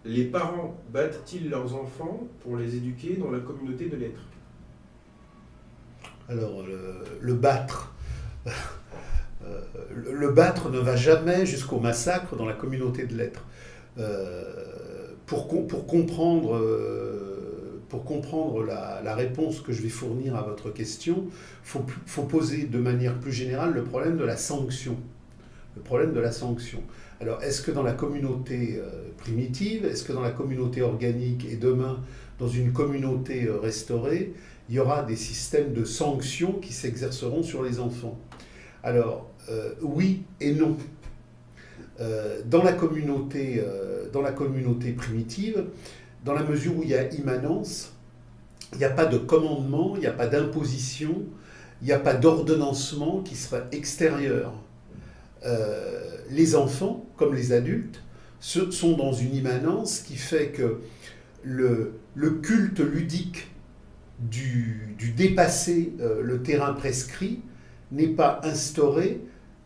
Les parents battent-ils leurs enfants pour les éduquer dans la communauté de l'être? Alors, le battre, euh, le battre ne va jamais jusqu'au massacre dans la communauté de l'être. Pour comprendre la réponse que je vais fournir à votre question, faut poser de manière plus générale le problème de la sanction. Le problème de la sanction. Alors, est-ce que dans la communauté primitive, est-ce que dans la communauté organique et demain dans une communauté restaurée, il y aura des systèmes de sanctions qui s'exerceront sur les enfants? Alors, oui et non. Dans la communauté primitive, dans la mesure où il y a immanence, il n'y a pas de commandement, il n'y a pas d'imposition, il n'y a pas d'ordonnancement qui serait extérieur. Les enfants, comme les adultes, sont dans une immanence qui fait que le culte ludique du dépasser le terrain prescrit n'est pas instauré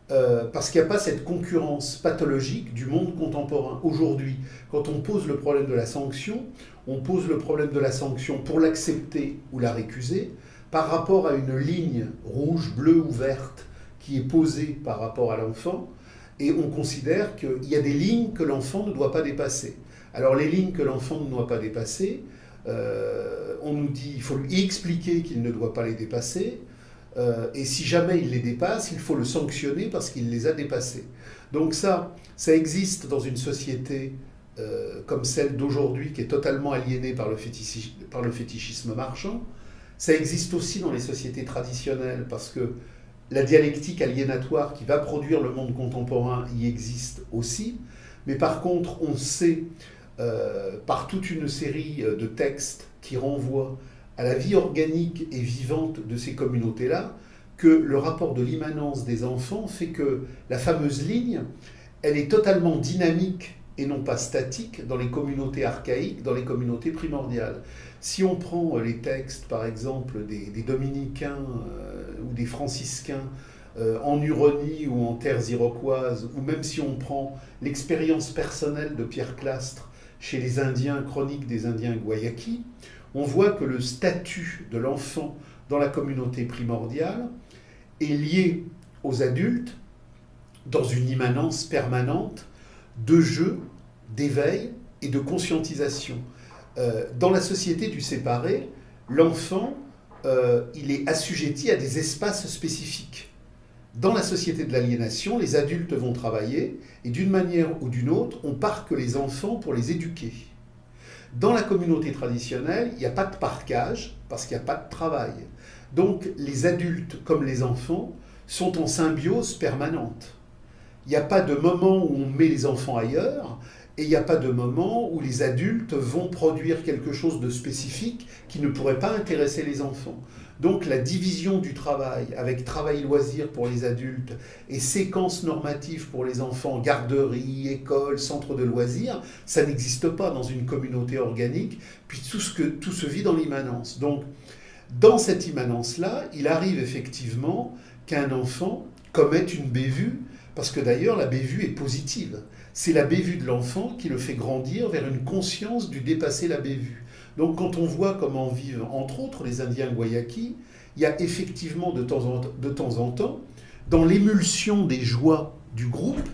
parce qu'il n'y a pas cette concurrence pathologique du monde contemporain. Aujourd'hui, quand on pose le problème de la sanction, on pose le problème de la sanction pour l'accepter ou la récuser par rapport à une ligne rouge, bleue ou verte qui est posée par rapport à l'enfant, et on considère qu'il y a des lignes que l'enfant ne doit pas dépasser. Alors les lignes que l'enfant ne doit pas dépasser, on nous dit qu'il faut lui expliquer qu'il ne doit pas les dépasser, et si jamais il les dépasse, il faut le sanctionner parce qu'il les a dépassés. Donc ça existe dans une société comme celle d'aujourd'hui qui est totalement aliénée par le fétichisme marchand. Ça existe aussi dans les sociétés traditionnelles parce que la dialectique aliénatoire qui va produire le monde contemporain y existe aussi. Mais par contre, on sait par toute une série de textes qui renvoient à la vie organique et vivante de ces communautés-là, que le rapport de l'immanence des enfants fait que la fameuse ligne, elle est totalement dynamique et non pas statique dans les communautés archaïques, dans les communautés primordiales. Si on prend les textes, par exemple, des dominicains ou des franciscains en Huronie ou en terres iroquoises, ou même si on prend l'expérience personnelle de Pierre Clastres chez les Indiens, chroniques des Indiens Guayakis, on voit que le statut de l'enfant dans la communauté primordiale est lié aux adultes dans une immanence permanente de jeu, d'éveil et de conscientisation. Dans la société du séparé, l'enfant, il est assujetti à des espaces spécifiques. Dans la société de l'aliénation, les adultes vont travailler et d'une manière ou d'une autre, on parque les enfants pour les éduquer. Dans la communauté traditionnelle, il n'y a pas de parquage parce qu'il n'y a pas de travail. Donc les adultes comme les enfants sont en symbiose permanente. Il n'y a pas de moment où on met les enfants ailleurs et il n'y a pas de moment où les adultes vont produire quelque chose de spécifique qui ne pourrait pas intéresser les enfants. Donc la division du travail avec travail-loisir pour les adultes et séquences normatives pour les enfants, garderie, école, centre de loisirs, ça n'existe pas dans une communauté organique, puis tout se vit dans l'immanence. Donc dans cette immanence-là, il arrive effectivement qu'un enfant commette une bévue, parce que d'ailleurs la bévue est positive. C'est la bévue de l'enfant qui le fait grandir vers une conscience du dépasser la bévue. Donc quand on voit comment vivent, entre autres, les Indiens Guayakis, il y a effectivement de temps en temps, dans l'émulsion des joies du groupe,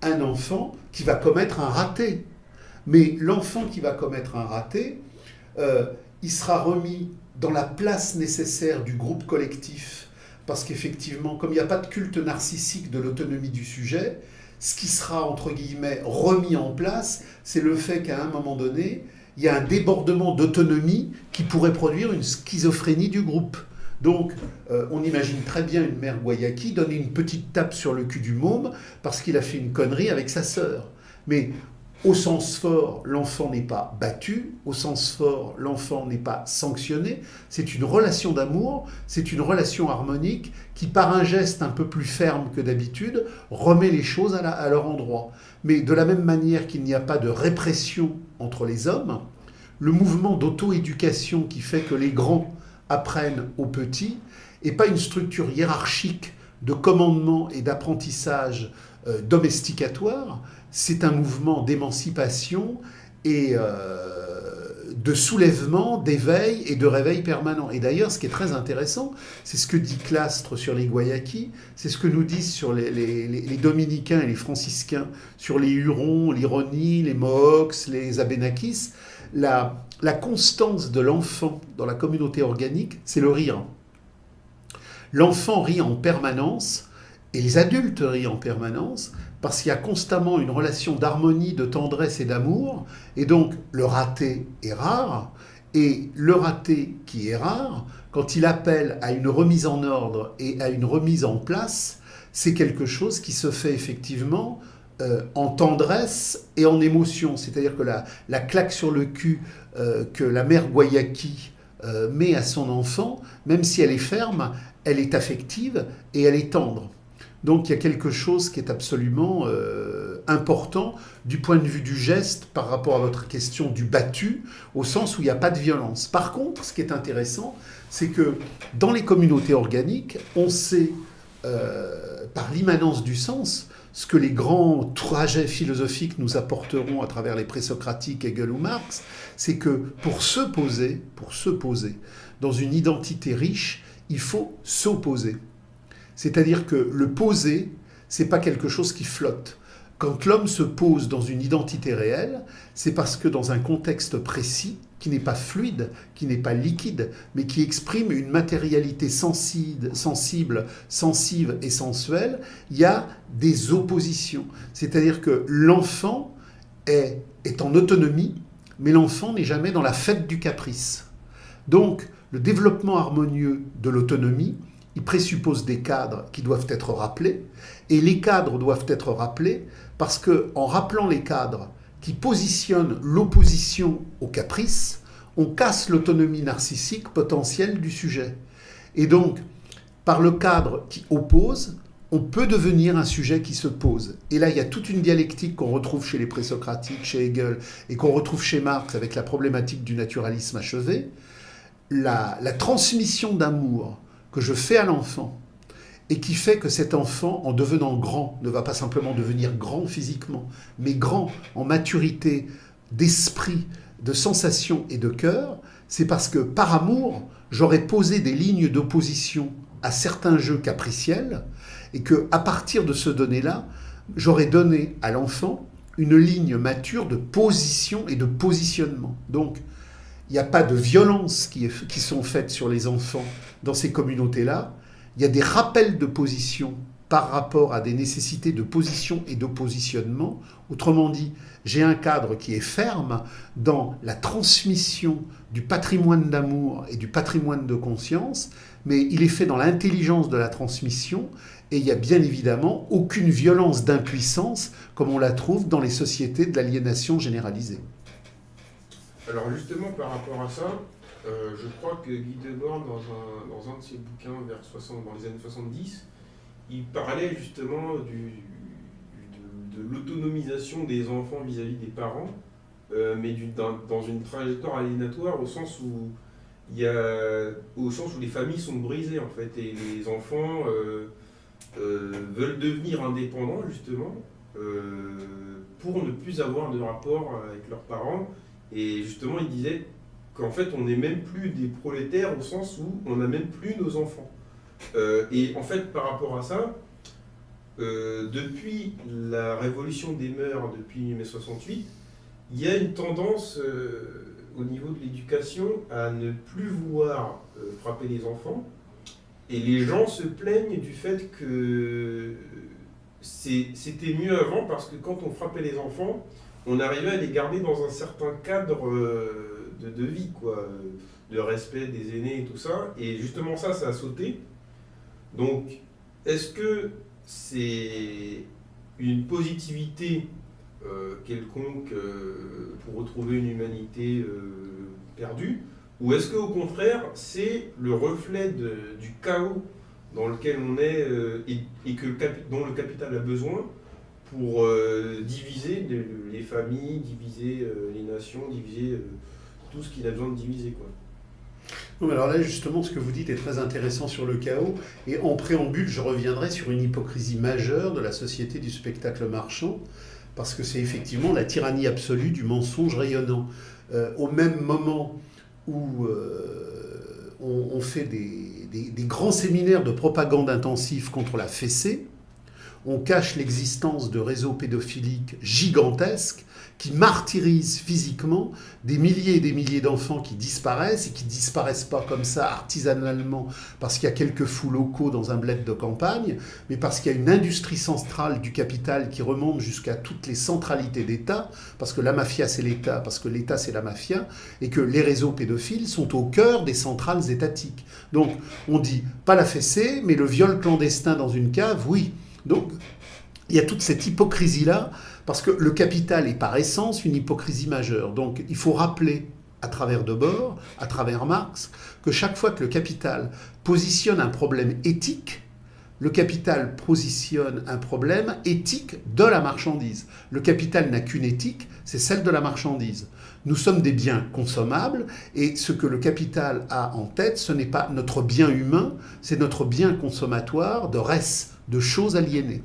un enfant qui va commettre un raté. Mais l'enfant qui va commettre un raté, il sera remis dans la place nécessaire du groupe collectif, parce qu'effectivement, comme il n'y a pas de culte narcissique de l'autonomie du sujet, ce qui sera, entre guillemets, remis en place, c'est le fait qu'à un moment donné, il y a un débordement d'autonomie qui pourrait produire une schizophrénie du groupe. Donc, on imagine très bien une mère Guayaki donner une petite tape sur le cul du môme parce qu'il a fait une connerie avec sa sœur. Mais au sens fort, l'enfant n'est pas battu, au sens fort, l'enfant n'est pas sanctionné. C'est une relation d'amour, c'est une relation harmonique qui, par un geste un peu plus ferme que d'habitude, remet les choses à leur endroit. Mais de la même manière qu'il n'y a pas de répression entre les hommes, le mouvement d'auto-éducation qui fait que les grands apprennent aux petits n'est pas une structure hiérarchique de commandement et d'apprentissage domesticatoire, c'est un mouvement d'émancipation et de soulèvement, d'éveil et de réveil permanent. Et d'ailleurs, ce qui est très intéressant, c'est ce que dit Clastres sur les Guayakis, c'est ce que nous disent sur les dominicains et les franciscains, sur les Hurons, l'Ironie, les Mohawks, les Abénakis. La constance de l'enfant dans la communauté organique, c'est le rire. L'enfant rit en permanence, et les adultes rient en permanence, parce qu'il y a constamment une relation d'harmonie, de tendresse et d'amour, et donc le raté est rare, et le raté qui est rare, quand il appelle à une remise en ordre et à une remise en place, c'est quelque chose qui se fait effectivement en tendresse et en émotion. C'est-à-dire que la claque sur le cul que la mère Guayaki met à son enfant, même si elle est ferme, elle est affective et elle est tendre. Donc il y a quelque chose qui est absolument important du point de vue du geste par rapport à votre question du battu, au sens où il n'y a pas de violence. Par contre, ce qui est intéressant, c'est que dans les communautés organiques, on sait, par l'immanence du sens, ce que les grands trajets philosophiques nous apporteront à travers les présocratiques, Hegel ou Marx, c'est que pour se poser dans une identité riche, il faut s'opposer. C'est-à-dire que le poser, c'est pas quelque chose qui flotte. Quand l'homme se pose dans une identité réelle, c'est parce que dans un contexte précis, qui n'est pas fluide, qui n'est pas liquide, mais qui exprime une matérialité sensible, sensive et sensuelle, il y a des oppositions. C'est-à-dire que l'enfant est en autonomie, mais l'enfant n'est jamais dans la fête du caprice. Donc, le développement harmonieux de l'autonomie, il présuppose des cadres qui doivent être rappelés, et les cadres doivent être rappelés parce qu'en rappelant les cadres qui positionnent l'opposition au caprice, on casse l'autonomie narcissique potentielle du sujet. Et donc, par le cadre qui oppose, on peut devenir un sujet qui se pose. Et là, il y a toute une dialectique qu'on retrouve chez les présocratiques, chez Hegel, et qu'on retrouve chez Marx avec la problématique du naturalisme achevé. La transmission d'amour que je fais à l'enfant, et qui fait que cet enfant, en devenant grand, ne va pas simplement devenir grand physiquement, mais grand en maturité d'esprit, de sensation et de cœur, c'est parce que par amour, j'aurais posé des lignes d'opposition à certains jeux capriciels, et qu'à partir de ce donné-là, j'aurais donné à l'enfant une ligne mature de position et de positionnement. Donc, il n'y a pas de violences qui sont faites sur les enfants dans ces communautés-là. Il y a des rappels de position par rapport à des nécessités de position et de positionnement. Autrement dit, j'ai un cadre qui est ferme dans la transmission du patrimoine d'amour et du patrimoine de conscience, mais il est fait dans l'intelligence de la transmission, et il n'y a bien évidemment aucune violence d'impuissance comme on la trouve dans les sociétés de l'aliénation généralisée. Alors justement, par rapport à ça, je crois que Guy Debord, dans un de ses bouquins dans les années 70, il parlait justement de l'autonomisation des enfants vis-à-vis des parents, mais dans une trajectoire aliénatoire au sens où les familles sont brisées en fait, et les enfants veulent devenir indépendants justement pour ne plus avoir de rapport avec leurs parents. Et justement, il disait qu'en fait, on n'est même plus des prolétaires au sens où on n'a même plus nos enfants. Et en fait, par rapport à ça, depuis la révolution des mœurs, depuis mai 68, il y a une tendance au niveau de l'éducation à ne plus vouloir frapper les enfants. Et les gens se plaignent du fait que c'était mieux avant parce que quand on frappait les enfants, on arrivait à les garder dans un certain cadre de vie, quoi, de respect des aînés et tout ça. Et justement ça a sauté. Donc, est-ce que c'est une positivité quelconque pour retrouver une humanité perdue, ou est-ce qu'au contraire, c'est le reflet du chaos dans lequel on est et dont le capital a besoin pour diviser les familles, diviser les nations, diviser tout ce qu'il a besoin de diviser, quoi. Non, alors là, justement, ce que vous dites est très intéressant sur le chaos. Et en préambule, je reviendrai sur une hypocrisie majeure de la société du spectacle marchand. parce que c'est effectivement la tyrannie absolue du mensonge rayonnant. Au même moment où on fait des grands séminaires de propagande intensive contre la fessée, on cache l'existence de réseaux pédophiliques gigantesques qui martyrisent physiquement des milliers et des milliers d'enfants qui disparaissent, et qui disparaissent pas comme ça artisanalement parce qu'il y a quelques fous locaux dans un bled de campagne, mais parce qu'il y a une industrie centrale du capital qui remonte jusqu'à toutes les centralités d'État, parce que la mafia c'est l'État, parce que l'État c'est la mafia, et que les réseaux pédophiles sont au cœur des centrales étatiques. Donc on dit pas la fessée, mais le viol clandestin dans une cave, oui. Donc, il y a toute cette hypocrisie-là, parce que le capital est par essence une hypocrisie majeure. Donc, il faut rappeler, à travers Debord, à travers Marx, que chaque fois que le capital positionne un problème éthique, le capital positionne un problème éthique de la marchandise. Le capital n'a qu'une éthique, c'est celle de la marchandise. Nous sommes des biens consommables, et ce que le capital a en tête, ce n'est pas notre bien humain, c'est notre bien consommatoire de res, de choses aliénées.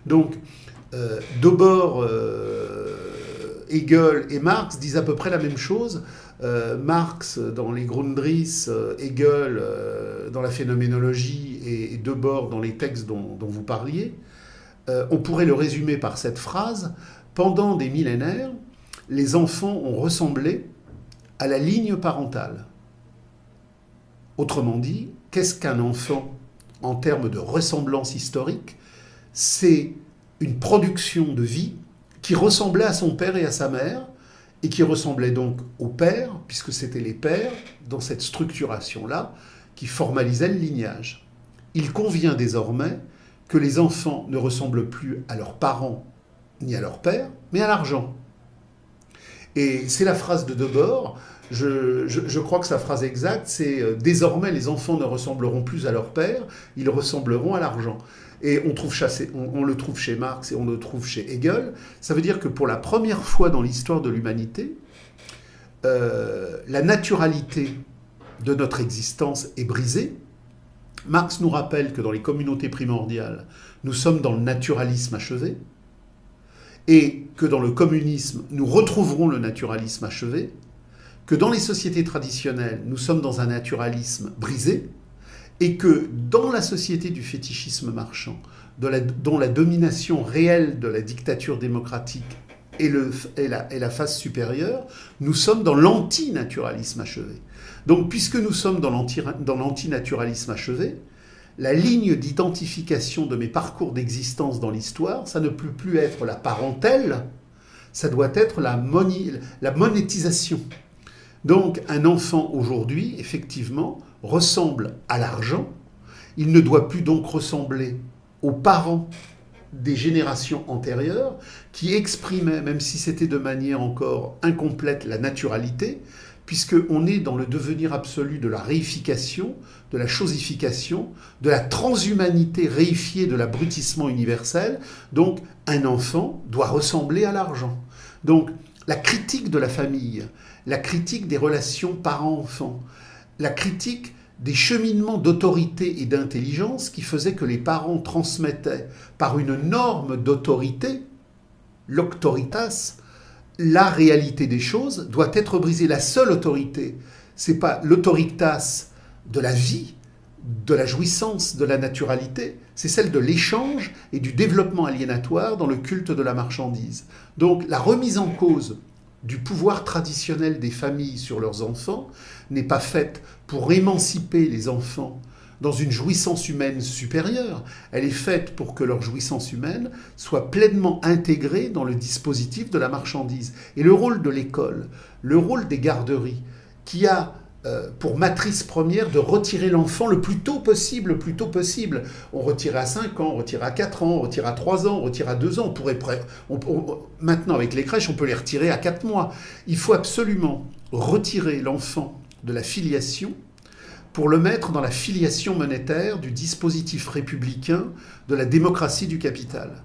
Donc, Debord, Hegel et Marx disent à peu près la même chose. Marx dans les Grundrisse, Hegel dans la phénoménologie et Debord dans les textes dont vous parliez. On pourrait le résumer par cette phrase: pendant des millénaires, les enfants ont ressemblé à la ligne parentale. Autrement dit, qu'est-ce qu'un enfant en termes de ressemblance historique? C'est une production de vie qui ressemblait à son père et à sa mère, et qui ressemblait donc au père, puisque c'était les pères, dans cette structuration-là, qui formalisait le lignage. Il convient désormais que les enfants ne ressemblent plus à leurs parents ni à leur père, mais à l'argent. Et c'est la phrase de Debord, je crois que sa phrase exacte, c'est « Désormais, les enfants ne ressembleront plus à leur père, ils ressembleront à l'argent ». Et on le trouve chez Marx et on le trouve chez Hegel. Ça veut dire que pour la première fois dans l'histoire de l'humanité, la naturalité de notre existence est brisée. Marx nous rappelle que dans les communautés primordiales, nous sommes dans le naturalisme achevé, et que dans le communisme, nous retrouverons le naturalisme achevé, que dans les sociétés traditionnelles, nous sommes dans un naturalisme brisé, et que dans la société du fétichisme marchand, dont la domination réelle de la dictature démocratique est la phase supérieure, nous sommes dans l'antinaturalisme achevé. Donc, puisque nous sommes dans l'antinaturalisme achevé, la ligne d'identification de mes parcours d'existence dans l'histoire, ça ne peut plus être la parentèle, ça doit être la monétisation. Donc, un enfant aujourd'hui, effectivement, ressemble à l'argent. Il ne doit plus donc ressembler aux parents des générations antérieures qui exprimaient, même si c'était de manière encore incomplète, la naturalité, puisqu'on est dans le devenir absolu de la réification, de la chosification, de la transhumanité réifiée de l'abrutissement universel. Donc, un enfant doit ressembler à l'argent. Donc, la critique de la famille, la critique des relations parents-enfants, la critique des cheminements d'autorité et d'intelligence qui faisaient que les parents transmettaient par une norme d'autorité, l'auctoritas, la réalité des choses doit être brisée. La seule autorité, c'est pas l'autoritas de la vie, de la jouissance, de la naturalité, c'est celle de l'échange et du développement aliénatoire dans le culte de la marchandise. Donc la remise en cause du pouvoir traditionnel des familles sur leurs enfants n'est pas faite pour émanciper les enfants dans une jouissance humaine supérieure, elle est faite pour que leur jouissance humaine soit pleinement intégrée dans le dispositif de la marchandise. Et le rôle de l'école, le rôle des garderies, qui a pour matrice première de retirer l'enfant le plus tôt possible, le plus tôt possible. On retire à 5 ans, on retire à 4 ans, on retire à 3 ans, on retire à 2 ans. Maintenant, avec les crèches, on peut les retirer à 4 mois. Il faut absolument retirer l'enfant de la filiation pour le mettre dans la filiation monétaire du dispositif républicain de la démocratie du capital.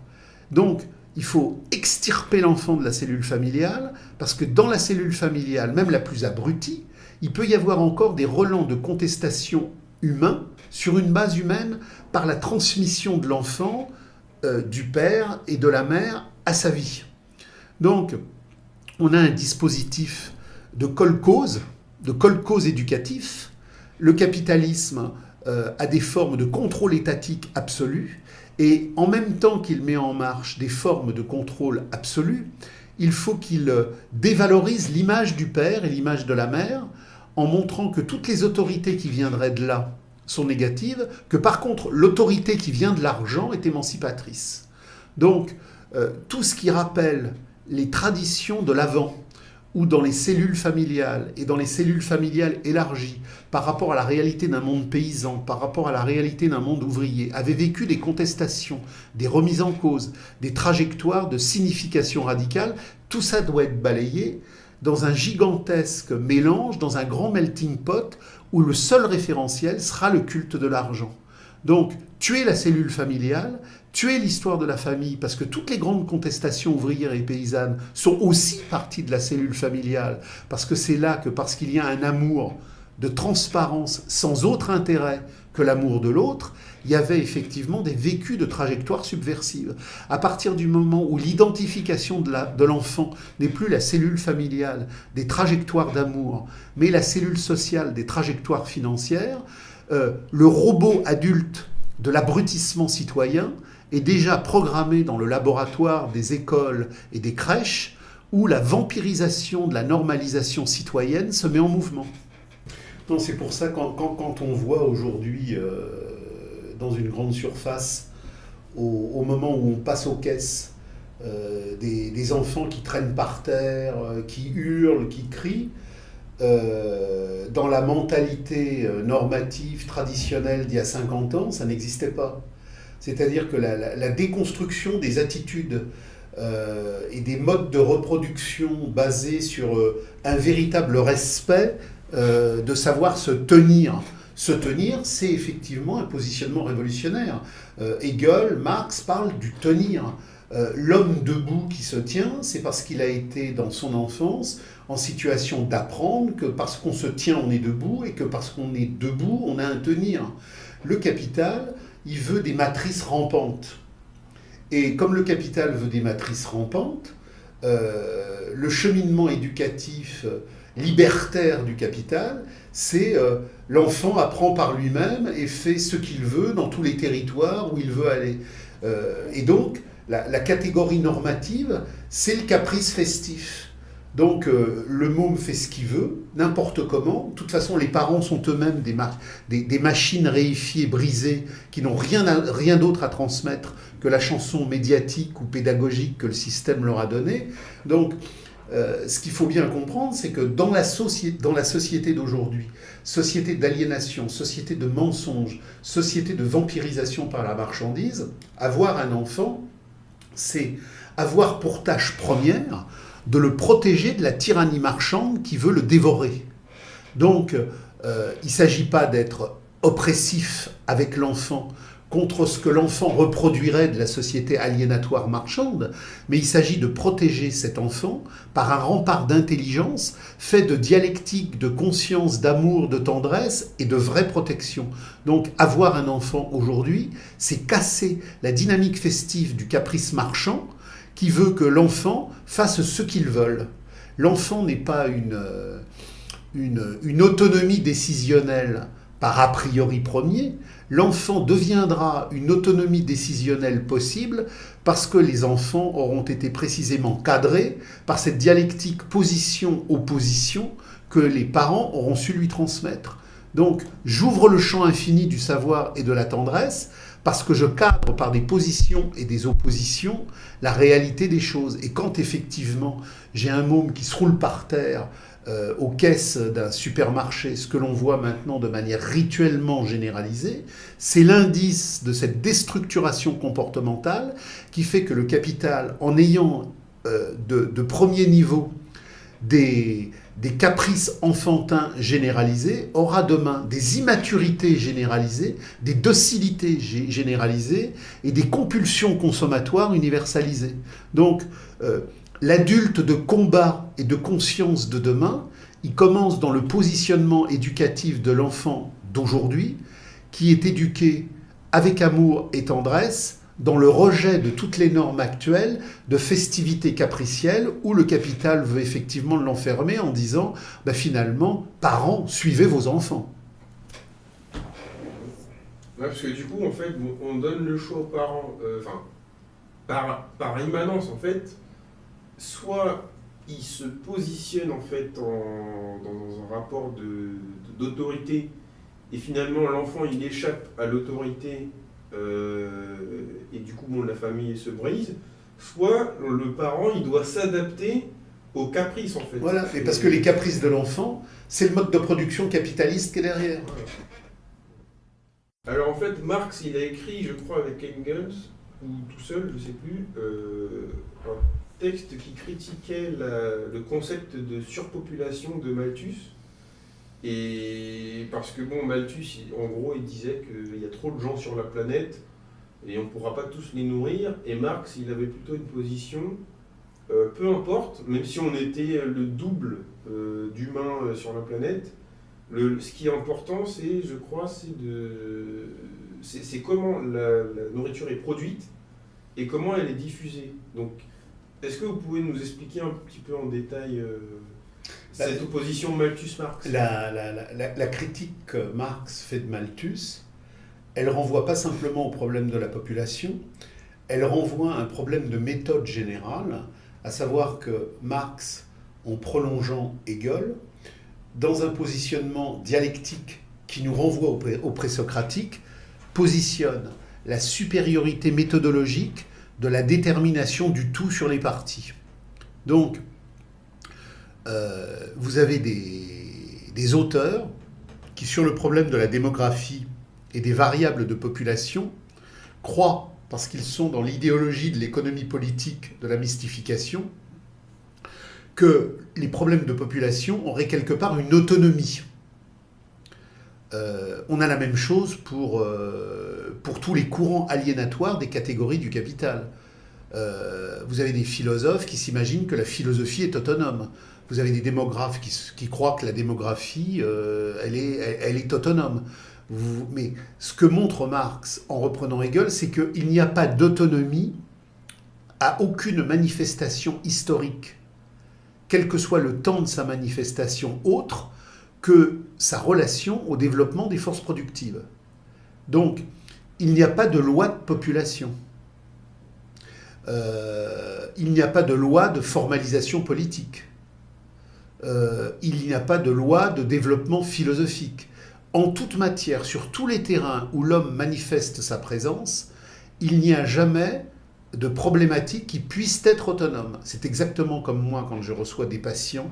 Donc, il faut extirper l'enfant de la cellule familiale, parce que dans la cellule familiale, même la plus abrutie, il peut y avoir encore des relents de contestation humains sur une base humaine par la transmission de l'enfant, du père et de la mère à sa vie. Donc, on a un dispositif de kolkhoz éducatif. Le capitalisme a des formes de contrôle étatique absolu, et en même temps qu'il met en marche des formes de contrôle absolu, il faut qu'il dévalorise l'image du père et l'image de la mère, en montrant que toutes les autorités qui viendraient de là sont négatives, que par contre l'autorité qui vient de l'argent est émancipatrice. Donc tout ce qui rappelle les traditions de l'avant, ou dans les cellules familiales, et dans les cellules familiales élargies, par rapport à la réalité d'un monde paysan, par rapport à la réalité d'un monde ouvrier, avait vécu des contestations, des remises en cause, des trajectoires de signification radicale, tout ça doit être balayé dans un gigantesque mélange, dans un grand melting pot, où le seul référentiel sera le culte de l'argent. Donc, tuer la cellule familiale, tuer l'histoire de la famille, parce que toutes les grandes contestations ouvrières et paysannes sont aussi parties de la cellule familiale, parce que c'est là que, parce qu'il y a un amour de transparence sans autre intérêt que l'amour de l'autre, il y avait effectivement des vécus de trajectoires subversives. À partir du moment où l'identification de l'enfant n'est plus la cellule familiale des trajectoires d'amour, mais la cellule sociale des trajectoires financières, le robot adulte de l'abrutissement citoyen est déjà programmé dans le laboratoire des écoles et des crèches, où la vampirisation de la normalisation citoyenne se met en mouvement. Non, c'est pour ça quand on voit aujourd'hui dans une grande surface, au moment où on passe aux caisses, des enfants qui traînent par terre, qui hurlent, qui crient, dans la mentalité normative traditionnelle d'il y a 50 ans, ça n'existait pas. C'est-à-dire que la déconstruction des attitudes et des modes de reproduction basés sur un véritable respect de savoir se tenir. Se tenir, c'est effectivement un positionnement révolutionnaire. Hegel, Marx parlent du tenir. L'homme debout qui se tient, c'est parce qu'il a été dans son enfance en situation d'apprendre que parce qu'on se tient, on est debout, et que parce qu'on est debout, on a un tenir. Le capital, il veut des matrices rampantes. Et comme le capital veut des matrices rampantes, le cheminement éducatif libertaire du capital, c'est l'enfant apprend par lui-même et fait ce qu'il veut dans tous les territoires où il veut aller. Et donc, la catégorie normative, c'est le caprice festif. Donc, le môme fait ce qu'il veut, n'importe comment. De toute façon, les parents sont eux-mêmes des machines réifiées, brisées, qui n'ont rien d'autre à transmettre que la chanson médiatique ou pédagogique que le système leur a donnée. Donc, ce qu'il faut bien comprendre, c'est que dans la société d'aujourd'hui, société d'aliénation, société de mensonges, société de vampirisation par la marchandise, avoir un enfant, c'est avoir pour tâche première de le protéger de la tyrannie marchande qui veut le dévorer. Donc, il ne s'agit pas d'être oppressif avec l'enfant contre ce que l'enfant reproduirait de la société aliénatoire marchande, mais il s'agit de protéger cet enfant par un rempart d'intelligence fait de dialectique, de conscience, d'amour, de tendresse et de vraie protection. Donc avoir un enfant aujourd'hui, c'est casser la dynamique festive du caprice marchand qui veut que l'enfant fasse ce qu'il veut. L'enfant n'est pas une autonomie décisionnelle par a priori premier. L'enfant deviendra une autonomie décisionnelle possible parce que les enfants auront été précisément cadrés par cette dialectique position-opposition que les parents auront su lui transmettre. Donc, j'ouvre le champ infini du savoir et de la tendresse parce que je cadre par des positions et des oppositions la réalité des choses. Et quand effectivement j'ai un môme qui se roule par terre aux caisses d'un supermarché, ce que l'on voit maintenant de manière rituellement généralisée, c'est l'indice de cette déstructuration comportementale qui fait que le capital, en ayant de premier niveau des caprices enfantins généralisés, aura demain des immaturités généralisées, des docilités généralisées et des compulsions consommatoires universalisées. Donc, l'adulte de combat et de conscience de demain, il commence dans le positionnement éducatif de l'enfant d'aujourd'hui, qui est éduqué avec amour et tendresse, dans le rejet de toutes les normes actuelles de festivités capricielles où le capital veut effectivement l'enfermer en disant finalement, parents, suivez vos enfants. Ouais, parce que du coup, en fait, on donne le choix aux parents, par immanence, en fait, soit ils se positionnent en fait dans un rapport d'autorité, et finalement l'enfant il échappe à l'autorité, et du coup la famille se brise, soit le parent il doit s'adapter aux caprices en fait. Voilà, et parce que les caprices de l'enfant, c'est le mode de production capitaliste qui est derrière. Voilà. Alors en fait, Marx, il a écrit, je crois, avec Engels, ou tout seul, je ne sais plus, un texte qui critiquait le concept de surpopulation de Malthus. Et parce que Malthus, en gros, il disait qu'il y a trop de gens sur la planète et on ne pourra pas tous les nourrir. Et Marx, il avait plutôt une position, peu importe, même si on était le double d'humains sur la planète, ce qui est important, je crois, c'est comment la nourriture est produite et comment elle est diffusée. Donc, est-ce que vous pouvez nous expliquer un petit peu en détail cette opposition Malthus-Marx ? La critique que Marx fait de Malthus, elle renvoie pas simplement au problème de la population, elle renvoie à un problème de méthode générale, à savoir que Marx, en prolongeant Hegel, dans un positionnement dialectique qui nous renvoie au présocratique, positionne la supériorité méthodologique de la détermination du tout sur les parties. Donc, vous avez des auteurs qui, sur le problème de la démographie et des variables de population, croient, parce qu'ils sont dans l'idéologie de l'économie politique de la mystification, que les problèmes de population auraient quelque part une autonomie. On a la même chose pour tous les courants aliénatoires des catégories du capital. Vous avez des philosophes qui s'imaginent que la philosophie est autonome. Vous avez des démographes qui croient que la démographie, elle est autonome. Mais ce que montre Marx en reprenant Hegel, c'est qu'il n'y a pas d'autonomie à aucune manifestation historique, quel que soit le temps de sa manifestation autre que sa relation au développement des forces productives. Donc, il n'y a pas de loi de population. Il n'y a pas de loi de formalisation politique. Il n'y a pas de loi de développement philosophique. En toute matière, sur tous les terrains où l'homme manifeste sa présence, il n'y a jamais de problématiques qui puissent être autonomes. C'est exactement comme moi quand je reçois des patients.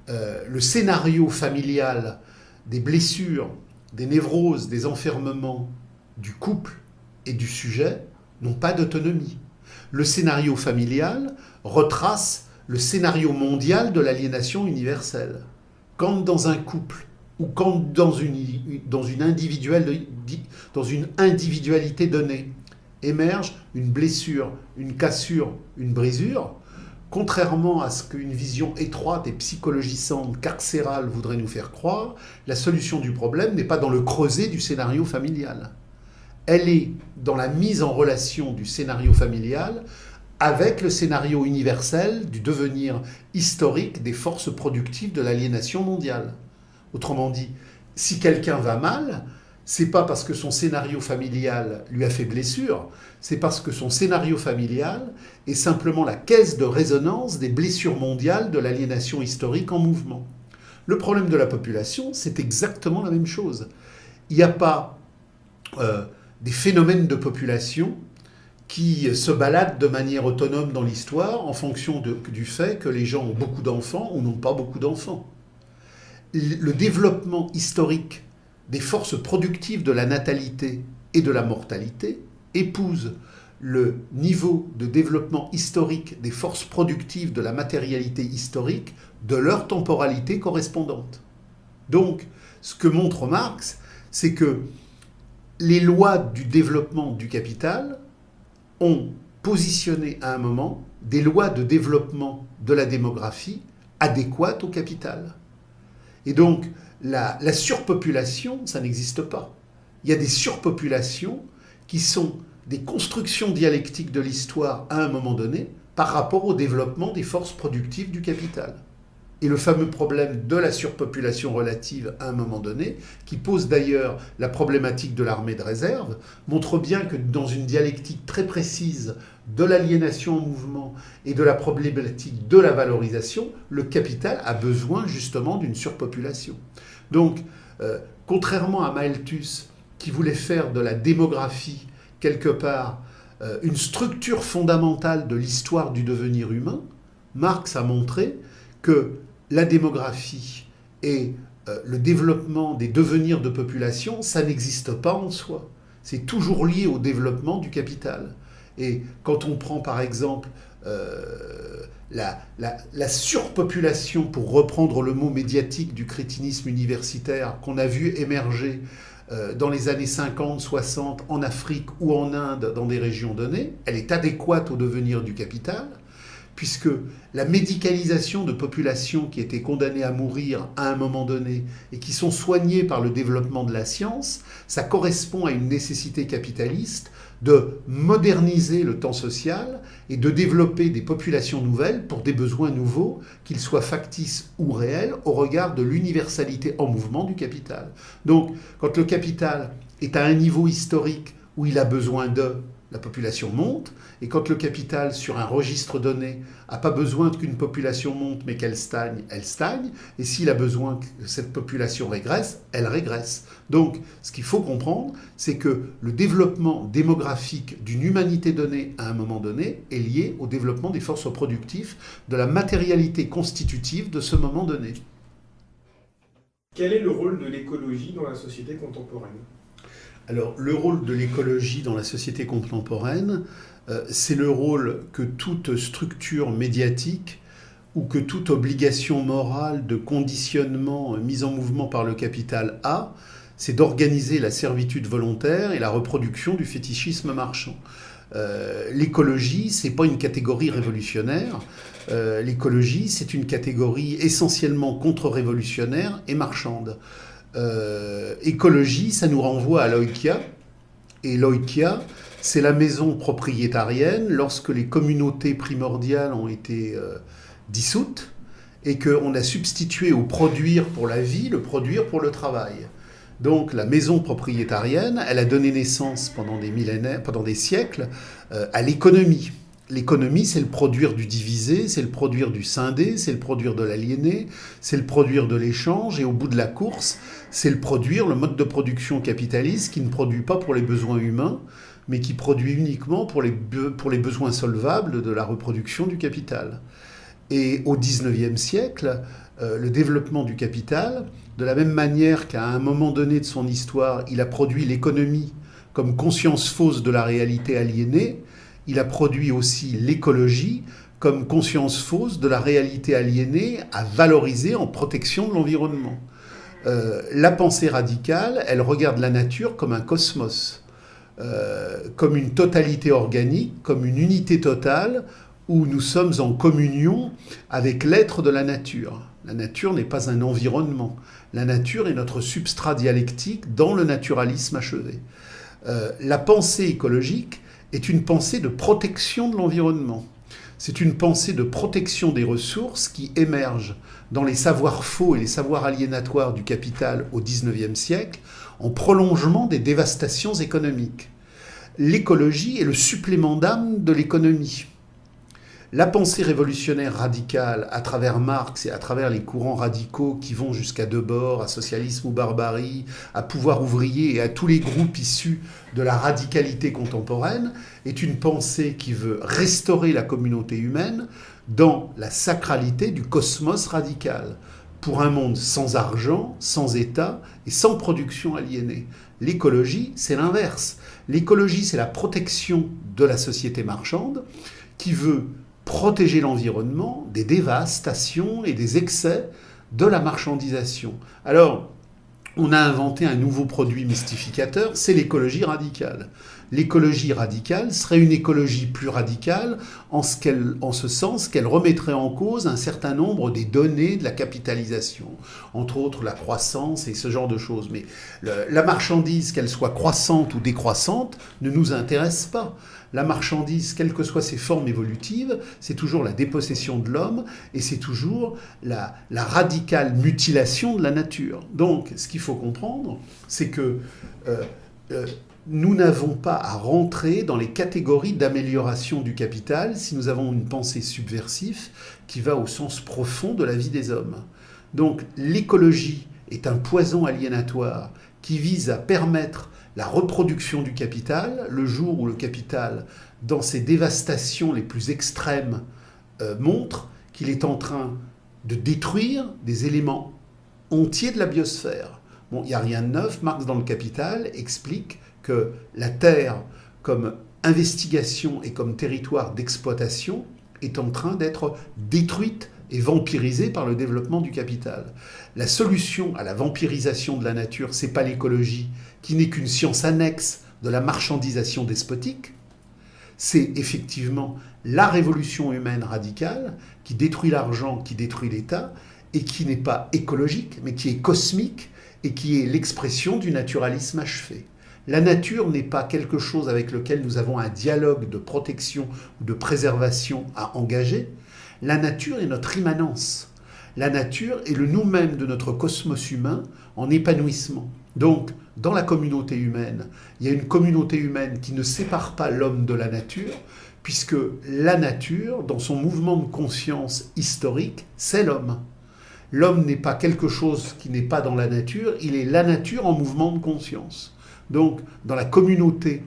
Le scénario familial des blessures, des névroses, des enfermements du couple et du sujet n'ont pas d'autonomie. Le scénario familial retrace le scénario mondial de l'aliénation universelle. Quand dans un couple ou quand dans une individualité donnée émerge une blessure, une cassure, une brisure, contrairement à ce qu'une vision étroite et psychologisante, carcérale voudrait nous faire croire, la solution du problème n'est pas dans le creuset du scénario familial. Elle est dans la mise en relation du scénario familial avec le scénario universel du devenir historique des forces productives de l'aliénation mondiale. Autrement dit, si quelqu'un va mal, c'est pas parce que son scénario familial lui a fait blessure, c'est parce que son scénario familial est simplement la caisse de résonance des blessures mondiales de l'aliénation historique en mouvement. Le problème de la population, c'est exactement la même chose. Il n'y a pas des phénomènes de population qui se baladent de manière autonome dans l'histoire en fonction du fait que les gens ont beaucoup d'enfants ou n'ont pas beaucoup d'enfants. Le développement historique des forces productives de la natalité et de la mortalité épouse le niveau de développement historique des forces productives de la matérialité historique de leur temporalité correspondante. Donc, ce que montre Marx, c'est que les lois du développement du capital ont positionné à un moment des lois de développement de la démographie adéquates au capital. Et donc, la surpopulation, ça n'existe pas. Il y a des surpopulations qui sont des constructions dialectiques de l'histoire à un moment donné par rapport au développement des forces productives du capital. Et le fameux problème de la surpopulation relative à un moment donné, qui pose d'ailleurs la problématique de l'armée de réserve, montre bien que dans une dialectique très précise de l'aliénation en mouvement et de la problématique de la valorisation, le capital a besoin justement d'une surpopulation. Donc, contrairement à Malthus, qui voulait faire de la démographie, quelque part, une structure fondamentale de l'histoire du devenir humain, Marx a montré que la démographie et le développement des devenirs de population, ça n'existe pas en soi. C'est toujours lié au développement du capital. Et quand on prend par exemple la surpopulation, pour reprendre le mot médiatique du crétinisme universitaire qu'on a vu émerger dans les années 50, 60 en Afrique ou en Inde dans des régions données, elle est adéquate au devenir du capital, puisque la médicalisation de populations qui étaient condamnées à mourir à un moment donné et qui sont soignées par le développement de la science, ça correspond à une nécessité capitaliste de moderniser le temps social et de développer des populations nouvelles pour des besoins nouveaux, qu'ils soient factices ou réels, au regard de l'universalité en mouvement du capital. Donc, quand le capital est à un niveau historique où il a besoin de, la population monte, et quand le capital, sur un registre donné, n'a pas besoin qu'une population monte, mais qu'elle stagne, elle stagne, et s'il a besoin que cette population régresse, elle régresse. Donc, ce qu'il faut comprendre, c'est que le développement démographique d'une humanité donnée à un moment donné est lié au développement des forces productives, de la matérialité constitutive de ce moment donné. Quel est le rôle de l'écologie dans la société contemporaine ? Alors, le rôle de l'écologie dans la société contemporaine, c'est le rôle que toute structure médiatique ou que toute obligation morale de conditionnement mise en mouvement par le capital a, c'est d'organiser la servitude volontaire et la reproduction du fétichisme marchand. L'écologie, c'est pas une catégorie révolutionnaire. L'écologie, c'est une catégorie essentiellement contre-révolutionnaire et marchande. Écologie, ça nous renvoie à l'oikia. Et l'oikia, c'est la maison propriétarienne lorsque les communautés primordiales ont été dissoutes et qu'on a substitué au produire pour la vie le produire pour le travail. Donc la maison propriétarienne, elle a donné naissance pendant des millénaires, pendant des siècles, à l'économie. L'économie, c'est le produire du divisé, c'est le produire du scindé, c'est le produire de l'aliéné, c'est le produire de l'échange, et au bout de la course, c'est le produire, le mode de production capitaliste qui ne produit pas pour les besoins humains, mais qui produit uniquement pour les besoins solvables de la reproduction du capital. Et au XIXe siècle, le développement du capital, de la même manière qu'à un moment donné de son histoire, il a produit l'économie comme conscience fausse de la réalité aliénée, il a produit aussi l'écologie comme conscience fausse de la réalité aliénée à valoriser en protection de l'environnement. La pensée radicale, elle regarde la nature comme un cosmos, comme une totalité organique, comme une unité totale où nous sommes en communion avec l'être de la nature. La nature n'est pas un environnement. La nature est notre substrat dialectique dans le naturalisme achevé. La pensée écologique est une pensée de protection de l'environnement. C'est une pensée de protection des ressources qui émerge dans les savoirs faux et les savoirs aliénatoires du capital au XIXe siècle, en prolongement des dévastations économiques. L'écologie est le supplément d'âme de l'économie. La pensée révolutionnaire radicale, à travers Marx et à travers les courants radicaux qui vont jusqu'à Debord, à socialisme ou barbarie, à pouvoir ouvrier et à tous les groupes issus de la radicalité contemporaine, est une pensée qui veut restaurer la communauté humaine dans la sacralité du cosmos radical, pour un monde sans argent, sans État et sans production aliénée. L'écologie, c'est l'inverse. L'écologie, c'est la protection de la société marchande qui veut protéger l'environnement des dévastations et des excès de la marchandisation. Alors, on a inventé un nouveau produit mystificateur, c'est l'écologie radicale. l'écologie radicale serait une écologie plus radicale en ce sens qu'elle remettrait en cause un certain nombre des données de la capitalisation, entre autres la croissance et ce genre de choses. Mais la marchandise, qu'elle soit croissante ou décroissante, ne nous intéresse pas. La marchandise, quelles que soient ses formes évolutives, c'est toujours la dépossession de l'homme et c'est toujours la radicale mutilation de la nature. Donc, ce qu'il faut comprendre, c'est que nous n'avons pas à rentrer dans les catégories d'amélioration du capital si nous avons une pensée subversive qui va au sens profond de la vie des hommes. Donc, l'écologie est un poison aliénatoire qui vise à permettre la reproduction du capital, le jour où le capital, dans ses dévastations les plus extrêmes, montre qu'il est en train de détruire des éléments entiers de la biosphère. Bon, il n'y a rien de neuf. Marx, dans le Capital, explique que la Terre, comme investigation et comme territoire d'exploitation, est en train d'être détruite et vampirisée par le développement du capital. La solution à la vampirisation de la nature, c'est pas l'écologie, qui n'est qu'une science annexe de la marchandisation despotique, c'est effectivement la révolution humaine radicale qui détruit l'argent, qui détruit l'État, et qui n'est pas écologique, mais qui est cosmique, et qui est l'expression du naturalisme achevé. La nature n'est pas quelque chose avec lequel nous avons un dialogue de protection ou de préservation à engager. La nature est notre immanence. La nature est le nous-mêmes de notre cosmos humain en épanouissement. Donc, dans la communauté humaine, il y a une communauté humaine qui ne sépare pas l'homme de la nature, puisque la nature, dans son mouvement de conscience historique, c'est l'homme. L'homme n'est pas quelque chose qui n'est pas dans la nature, il est la nature en mouvement de conscience. Donc, dans la communauté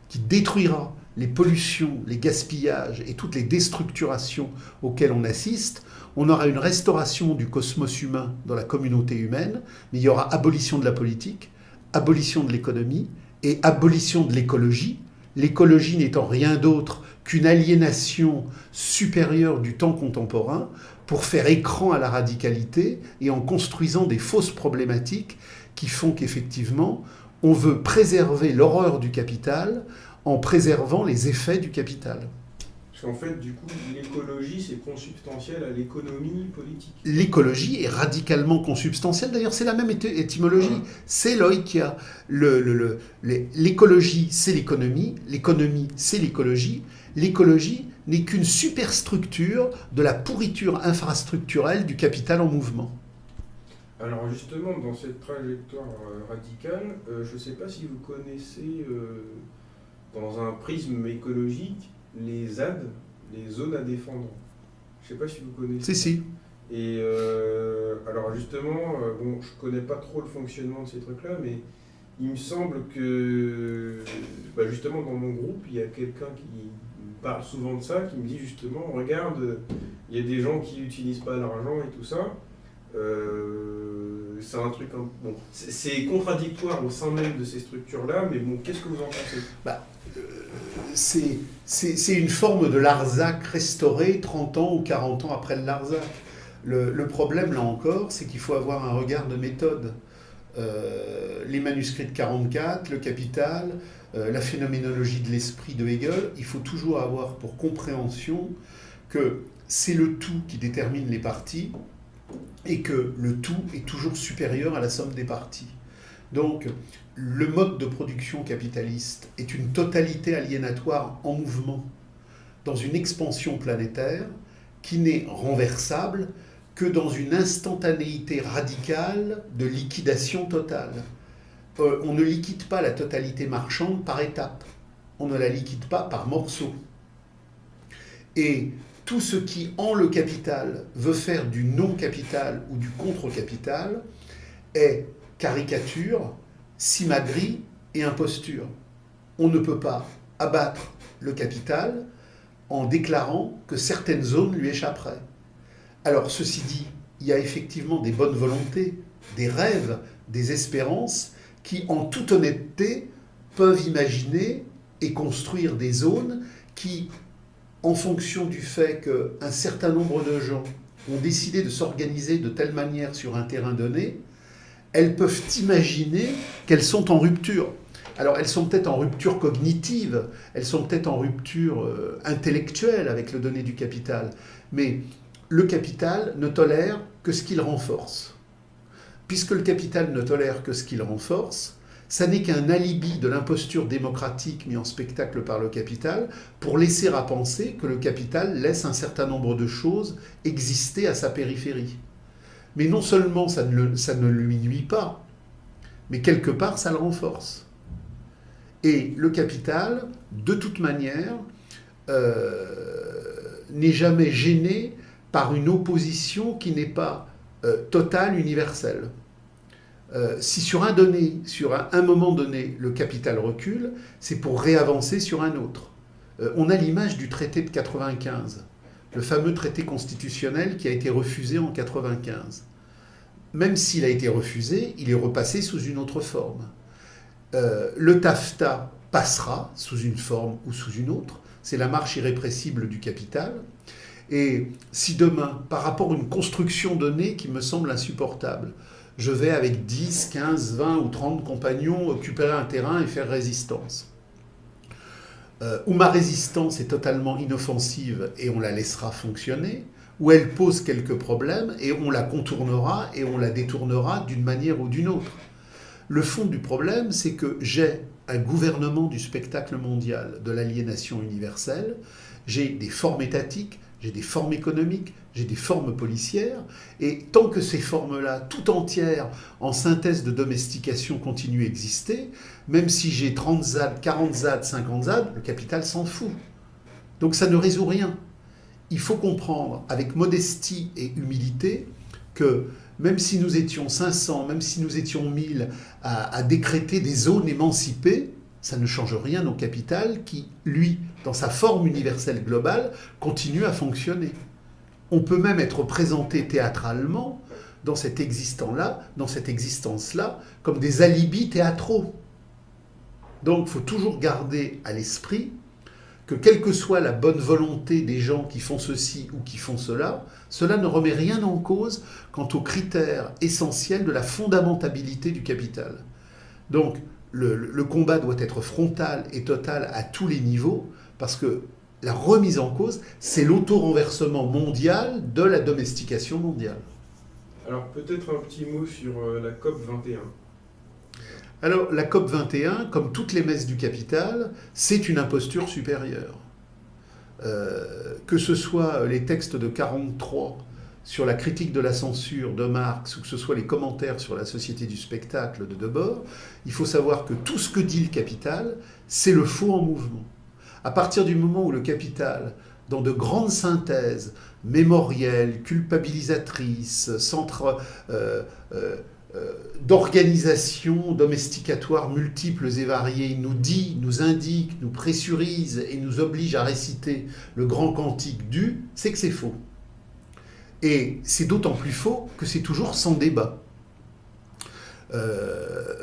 qui détruira les pollutions, les gaspillages et toutes les déstructurations auxquelles on assiste, on aura une restauration du cosmos humain dans la communauté humaine, mais il y aura abolition de la politique, abolition de l'économie et abolition de l'écologie. L'écologie n'étant rien d'autre qu'une aliénation supérieure du temps contemporain pour faire écran à la radicalité et en construisant des fausses problématiques qui font qu'effectivement, on veut préserver l'horreur du capital en préservant les effets du capital. Parce qu'en fait, du coup, l'écologie, c'est consubstantiel à l'économie politique. L'écologie est radicalement consubstantielle. D'ailleurs, c'est la même étymologie. C'est l'oikia. L'écologie, c'est l'économie. L'économie, c'est l'écologie. L'écologie n'est qu'une superstructure de la pourriture infrastructurelle du capital en mouvement. Alors justement, dans cette trajectoire radicale, je ne sais pas si vous connaissez, dans un prisme écologique, les ZAD, les zones à défendre. Je ne sais pas si vous connaissez. Si. Et alors justement, bon, je ne connais pas trop le fonctionnement de ces trucs-là, mais il me semble que, justement, dans mon groupe, il y a quelqu'un qui me parle souvent de ça, qui me dit justement, regarde, il y a des gens qui n'utilisent pas l'argent et tout ça. C'est un truc, bon, c'est contradictoire au sein même de ces structures-là, mais bon, qu'est-ce que vous en pensez ? C'est une forme de Larzac restauré 30 ans ou 40 ans après le Larzac. Le problème, là encore, c'est qu'il faut avoir un regard de méthode. Les manuscrits de 44, le Capital, la phénoménologie de l'esprit de Hegel, il faut toujours avoir pour compréhension que c'est le tout qui détermine les parties et que le tout est toujours supérieur à la somme des parties. Donc, le mode de production capitaliste est une totalité aliénatoire en mouvement dans une expansion planétaire qui n'est renversable que dans une instantanéité radicale de liquidation totale. On ne liquide pas la totalité marchande par étapes. On ne la liquide pas par morceaux. Et tout ce qui, en le capital, veut faire du non-capital ou du contre-capital est caricature, simagrée et imposture. On ne peut pas abattre le capital en déclarant que certaines zones lui échapperaient. Alors, ceci dit, il y a effectivement des bonnes volontés, des rêves, des espérances qui, en toute honnêteté, peuvent imaginer et construire des zones qui, en fonction du fait qu'un certain nombre de gens ont décidé de s'organiser de telle manière sur un terrain donné, elles peuvent imaginer qu'elles sont en rupture. Alors elles sont peut-être en rupture cognitive, elles sont peut-être en rupture intellectuelle avec le donné du capital, mais le capital ne tolère que ce qu'il renforce. Puisque le capital ne tolère que ce qu'il renforce, ça n'est qu'un alibi de l'imposture démocratique mis en spectacle par le capital pour laisser à penser que le capital laisse un certain nombre de choses exister à sa périphérie. Mais non seulement ça ne lui nuit pas, mais quelque part ça le renforce. Et le capital, de toute manière, n'est jamais gêné par une opposition qui n'est pas totale, universelle. Si sur un moment donné, le capital recule, c'est pour réavancer sur un autre. On a l'image du traité de 95, le fameux traité constitutionnel qui a été refusé en 95. Même s'il a été refusé, il est repassé sous une autre forme. Le TAFTA passera sous une forme ou sous une autre. C'est la marche irrépressible du capital. Et si demain, par rapport à une construction donnée qui me semble insupportable, je vais avec 10, 15, 20 ou 30 compagnons occuper un terrain et faire résistance, où ma résistance est totalement inoffensive et on la laissera fonctionner, où elle pose quelques problèmes et on la contournera et on la détournera d'une manière ou d'une autre. Le fond du problème, c'est que j'ai un gouvernement du spectacle mondial, de l'aliénation universelle, j'ai des formes étatiques, j'ai des formes économiques, j'ai des formes policières, et tant que ces formes-là, tout entières, en synthèse de domestication, continuent à exister, même si j'ai 30 ZAD, 40 ZAD, 50 ZAD, le capital s'en fout. Donc ça ne résout rien. Il faut comprendre, avec modestie et humilité, que même si nous étions 500, même si nous étions 1000 à décréter des zones émancipées, ça ne change rien au capital qui, lui, dans sa forme universelle globale, continue à fonctionner. On peut même être présenté théâtralement dans cet existence-là, comme des alibis théâtraux. Donc il faut toujours garder à l'esprit que quelle que soit la bonne volonté des gens qui font ceci ou qui font cela, cela ne remet rien en cause quant aux critères essentiels de la fondamentabilité du capital. Donc le combat doit être frontal et total à tous les niveaux, parce que la remise en cause, c'est l'auto-renversement mondial de la domestication mondiale. Alors peut-être un petit mot sur la COP 21. Alors la COP 21, comme toutes les messes du capital, c'est une imposture supérieure. Que ce soit les textes de 43 sur la critique de la censure de Marx, ou que ce soit les commentaires sur la société du spectacle de Debord, il faut savoir que tout ce que dit le capital, c'est le faux en mouvement. À partir du moment où le capital, dans de grandes synthèses mémorielles, culpabilisatrices, d'organisations domesticatoires multiples et variées, nous dit, nous indique, nous pressurise et nous oblige à réciter le grand cantique du, c'est que c'est faux. Et c'est d'autant plus faux que c'est toujours sans débat.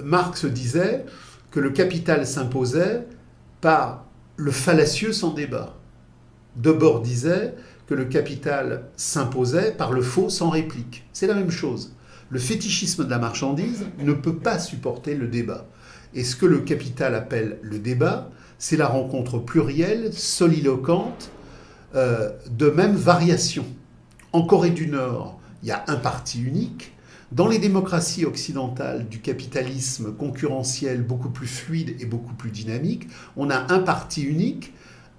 Marx disait que le capital s'imposait par le fallacieux sans débat. Debord disait que le capital s'imposait par le faux sans réplique. C'est la même chose. Le fétichisme de la marchandise ne peut pas supporter le débat. Et ce que le capital appelle le débat, c'est la rencontre plurielle, soliloquente, de même variation. En Corée du Nord, il y a un parti unique. Dans les démocraties occidentales du capitalisme concurrentiel beaucoup plus fluide et beaucoup plus dynamique, on a un parti unique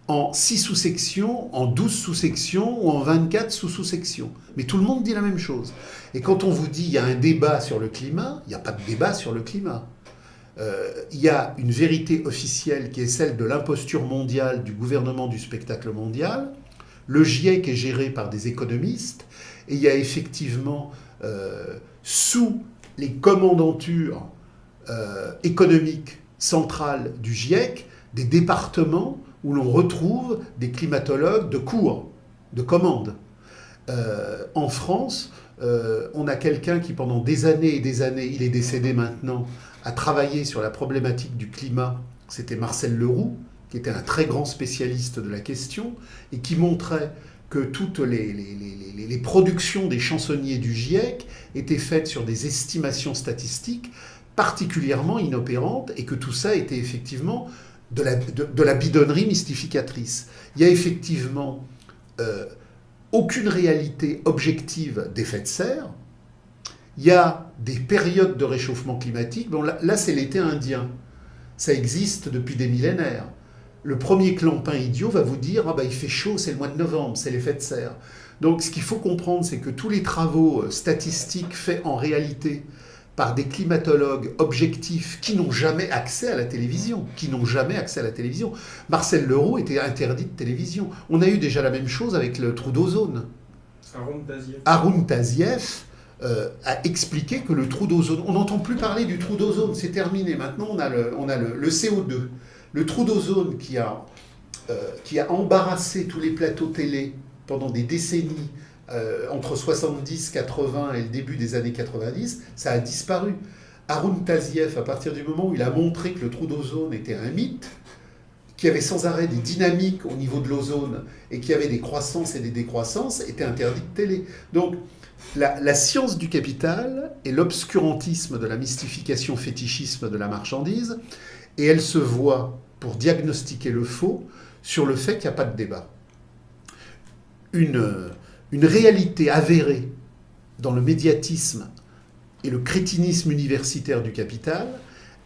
en 6 sous-sections, en 12 sous-sections ou en 24 sous-sous-sections. Mais tout le monde dit la même chose. Et quand on vous dit qu'il y a un débat sur le climat, il n'y a pas de débat sur le climat. Il y a une vérité officielle qui est celle de l'imposture mondiale du gouvernement du spectacle mondial. Le GIEC est géré par des économistes et il y a effectivement, sous les commandantures économiques centrales du GIEC, des départements où l'on retrouve des climatologues de cours, de commande. En France, on a quelqu'un qui pendant des années et des années, il est décédé maintenant, a travaillé sur la problématique du climat. C'était Marcel Leroux, qui était un très grand spécialiste de la question, et qui montrait que toutes les productions des chansonniers du GIEC étaient faites sur des estimations statistiques particulièrement inopérante et que tout ça était effectivement de la bidonnerie mystificatrice. Il y a effectivement aucune réalité objective d'effet de serre. Il y a des périodes de réchauffement climatique. Bon, là c'est l'été indien. Ça existe depuis des millénaires. Le premier clampin idiot va vous dire « Ah ben il fait chaud, c'est le mois de novembre, c'est l'effet de serre ». Donc ce qu'il faut comprendre, c'est que tous les travaux statistiques faits en réalité par des climatologues objectifs qui n'ont jamais accès à la télévision, Marcel Leroux était interdit de télévision. On a eu déjà la même chose avec le trou d'ozone. Haroun Tazieff a expliqué que le trou d'ozone... On n'entend plus parler du trou d'ozone, c'est terminé. Maintenant, on a le CO2. Le trou d'ozone qui a embarrassé tous les plateaux télé pendant des décennies, entre 70, 80 et le début des années 90, ça a disparu. Haroun Tazieff, à partir du moment où il a montré que le trou d'ozone était un mythe, qu'il y avait sans arrêt des dynamiques au niveau de l'ozone et qu'il y avait des croissances et des décroissances, était interdit de télé. Donc, la science du capital et l'obscurantisme de la mystification fétichisme de la marchandise, et elle se voit, pour diagnostiquer le faux, sur le fait qu'il n'y a pas de débat. Une réalité avérée dans le médiatisme et le crétinisme universitaire du capital,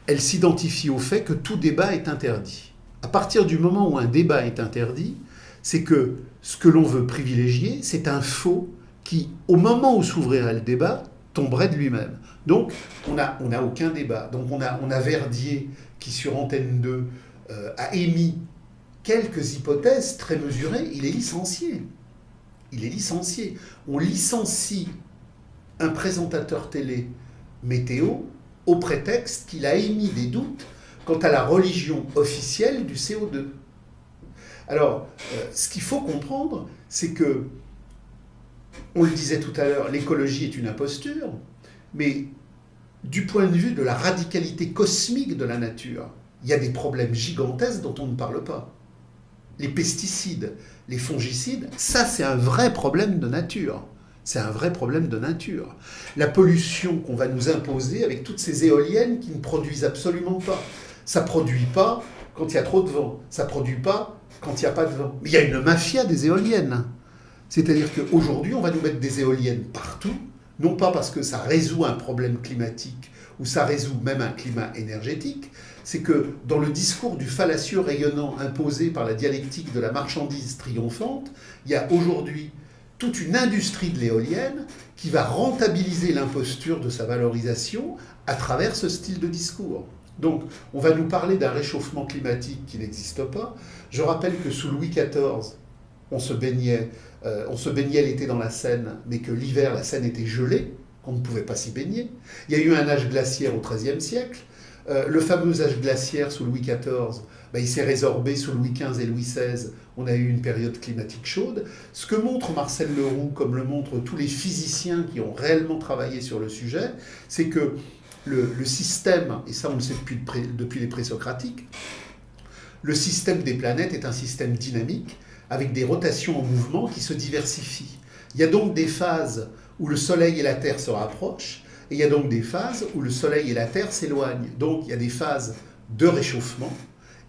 elle s'identifie au fait que tout débat est interdit. À partir du moment où un débat est interdit, c'est que ce que l'on veut privilégier, c'est un faux qui, au moment où s'ouvrirait le débat, tomberait de lui-même. Donc, on n'a aucun débat. Donc, on a Verdier qui, sur Antenne 2, a émis quelques hypothèses très mesurées. Il est licencié. On licencie un présentateur télé météo au prétexte qu'il a émis des doutes quant à la religion officielle du CO2. Alors, ce qu'il faut comprendre, c'est que, on le disait tout à l'heure, l'écologie est une imposture, mais du point de vue de la radicalité cosmique de la nature, il y a des problèmes gigantesques dont on ne parle pas. Les pesticides, les fongicides, ça c'est un vrai problème de nature. La pollution qu'on va nous imposer avec toutes ces éoliennes qui ne produisent absolument pas. Ça ne produit pas quand il y a trop de vent. Ça ne produit pas quand il n'y a pas de vent. Mais il y a une mafia des éoliennes. C'est-à-dire qu'aujourd'hui, on va nous mettre des éoliennes partout, non pas parce que ça résout un problème climatique ou ça résout même un climat énergétique, c'est que dans le discours du fallacieux rayonnant imposé par la dialectique de la marchandise triomphante, il y a aujourd'hui toute une industrie de l'éolienne qui va rentabiliser l'imposture de sa valorisation à travers ce style de discours. Donc, on va nous parler d'un réchauffement climatique qui n'existe pas. Je rappelle que sous Louis XIV, on se baignait l'été dans la Seine, mais que l'hiver, la Seine était gelée, qu'on ne pouvait pas s'y baigner. Il y a eu un âge glaciaire au XIIIe siècle. Le fameux âge glaciaire sous Louis XIV, il s'est résorbé sous Louis XV et Louis XVI. On a eu une période climatique chaude. Ce que montre Marcel Leroux, comme le montrent tous les physiciens qui ont réellement travaillé sur le sujet, c'est que le système, et ça on le sait depuis les présocratiques, le système des planètes est un système dynamique avec des rotations en mouvement qui se diversifient. Il y a donc des phases où le Soleil et la Terre se rapprochent, et il y a donc des phases où le Soleil et la Terre s'éloignent. Donc il y a des phases de réchauffement,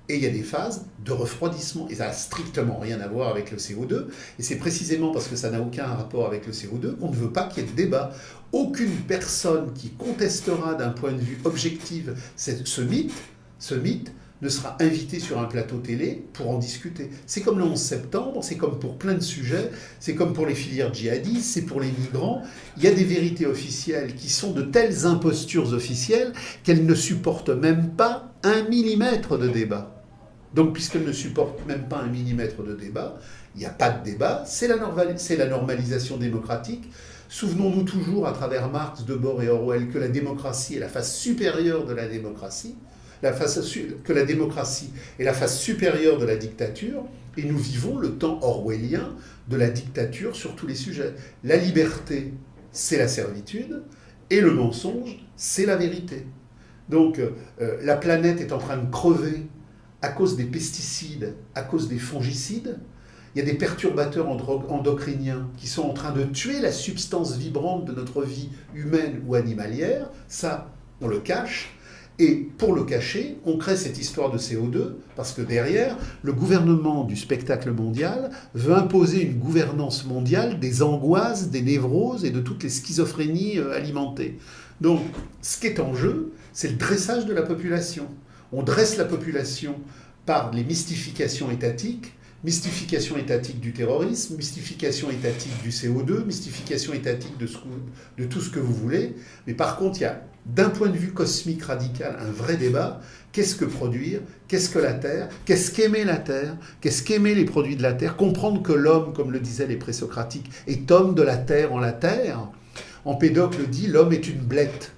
et il y a des phases de refroidissement. Et ça n'a strictement rien à voir avec le CO2. Et c'est précisément parce que ça n'a aucun rapport avec le CO2 qu'on ne veut pas qu'il y ait de débat. Aucune personne qui contestera d'un point de vue objectif ce mythe ne sera invitée sur un plateau télé pour en discuter. C'est comme le 11 septembre, c'est comme pour plein de sujets, c'est comme pour les filières djihadistes, c'est pour les migrants. Il y a des vérités officielles qui sont de telles impostures officielles qu'elles ne supportent même pas 1 millimètre de débat. Donc, puisqu'elles ne supportent même pas 1 millimètre de débat, il n'y a pas de débat, c'est la normalisation démocratique. Souvenons-nous toujours, à travers Marx, Debord et Orwell, que la démocratie est la face supérieure de la démocratie, que la démocratie est la face supérieure de la dictature, et nous vivons le temps orwellien de la dictature sur tous les sujets. La liberté, c'est la servitude, et le mensonge, c'est la vérité. Donc, la planète est en train de crever à cause des pesticides, à cause des fongicides. Il y a des perturbateurs endocriniens qui sont en train de tuer la substance vibrante de notre vie humaine ou animalière. Ça, on le cache. Et pour le cacher, on crée cette histoire de CO2, parce que derrière, le gouvernement du spectacle mondial veut imposer une gouvernance mondiale des angoisses, des névroses et de toutes les schizophrénies alimentées. Donc, ce qui est en jeu, c'est le dressage de la population. On dresse la population par les mystifications étatiques du terrorisme, mystification étatique du CO2, mystification étatique de tout ce que vous voulez. Mais par contre, il y a, d'un point de vue cosmique radical, un vrai débat. Qu'est-ce que produire? Qu'est-ce que la Terre? Qu'est-ce qu'aimer la Terre? Qu'est-ce qu'aimer les produits de la Terre? Comprendre que l'homme, comme le disaient les présocratiques, est homme de la Terre en la Terre. Empédocle dit, l'homme est une blette.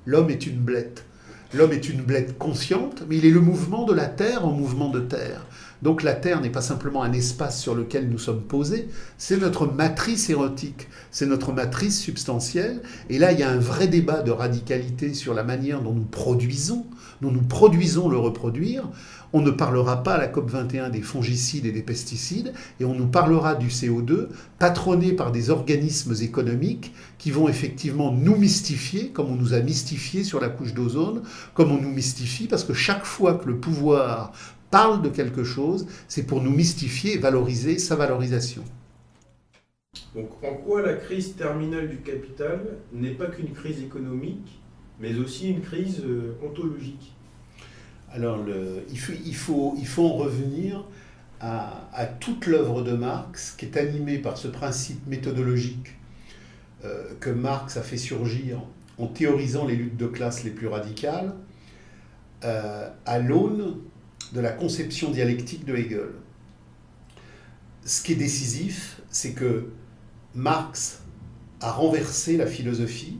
L'homme est une blette. L'homme est une blette consciente, mais il est le mouvement de la Terre en mouvement de Terre. Donc la Terre n'est pas simplement un espace sur lequel nous sommes posés, c'est notre matrice érotique, c'est notre matrice substantielle. Et là, il y a un vrai débat de radicalité sur la manière dont nous produisons le reproduire. On ne parlera pas à la COP21 des fongicides et des pesticides, et on nous parlera du CO2, patronné par des organismes économiques qui vont effectivement nous mystifier, comme on nous a mystifié sur la couche d'ozone, comme on nous mystifie, parce que chaque fois que le pouvoir parle de quelque chose, c'est pour nous mystifier et valoriser sa valorisation. Donc en quoi la crise terminale du capital n'est pas qu'une crise économique, mais aussi une crise ontologique? Alors il faut en revenir à toute l'œuvre de Marx, qui est animée par ce principe méthodologique que Marx a fait surgir en théorisant les luttes de classe les plus radicales, à l'aune de la conception dialectique de Hegel. Ce qui est décisif, c'est que Marx a renversé la philosophie,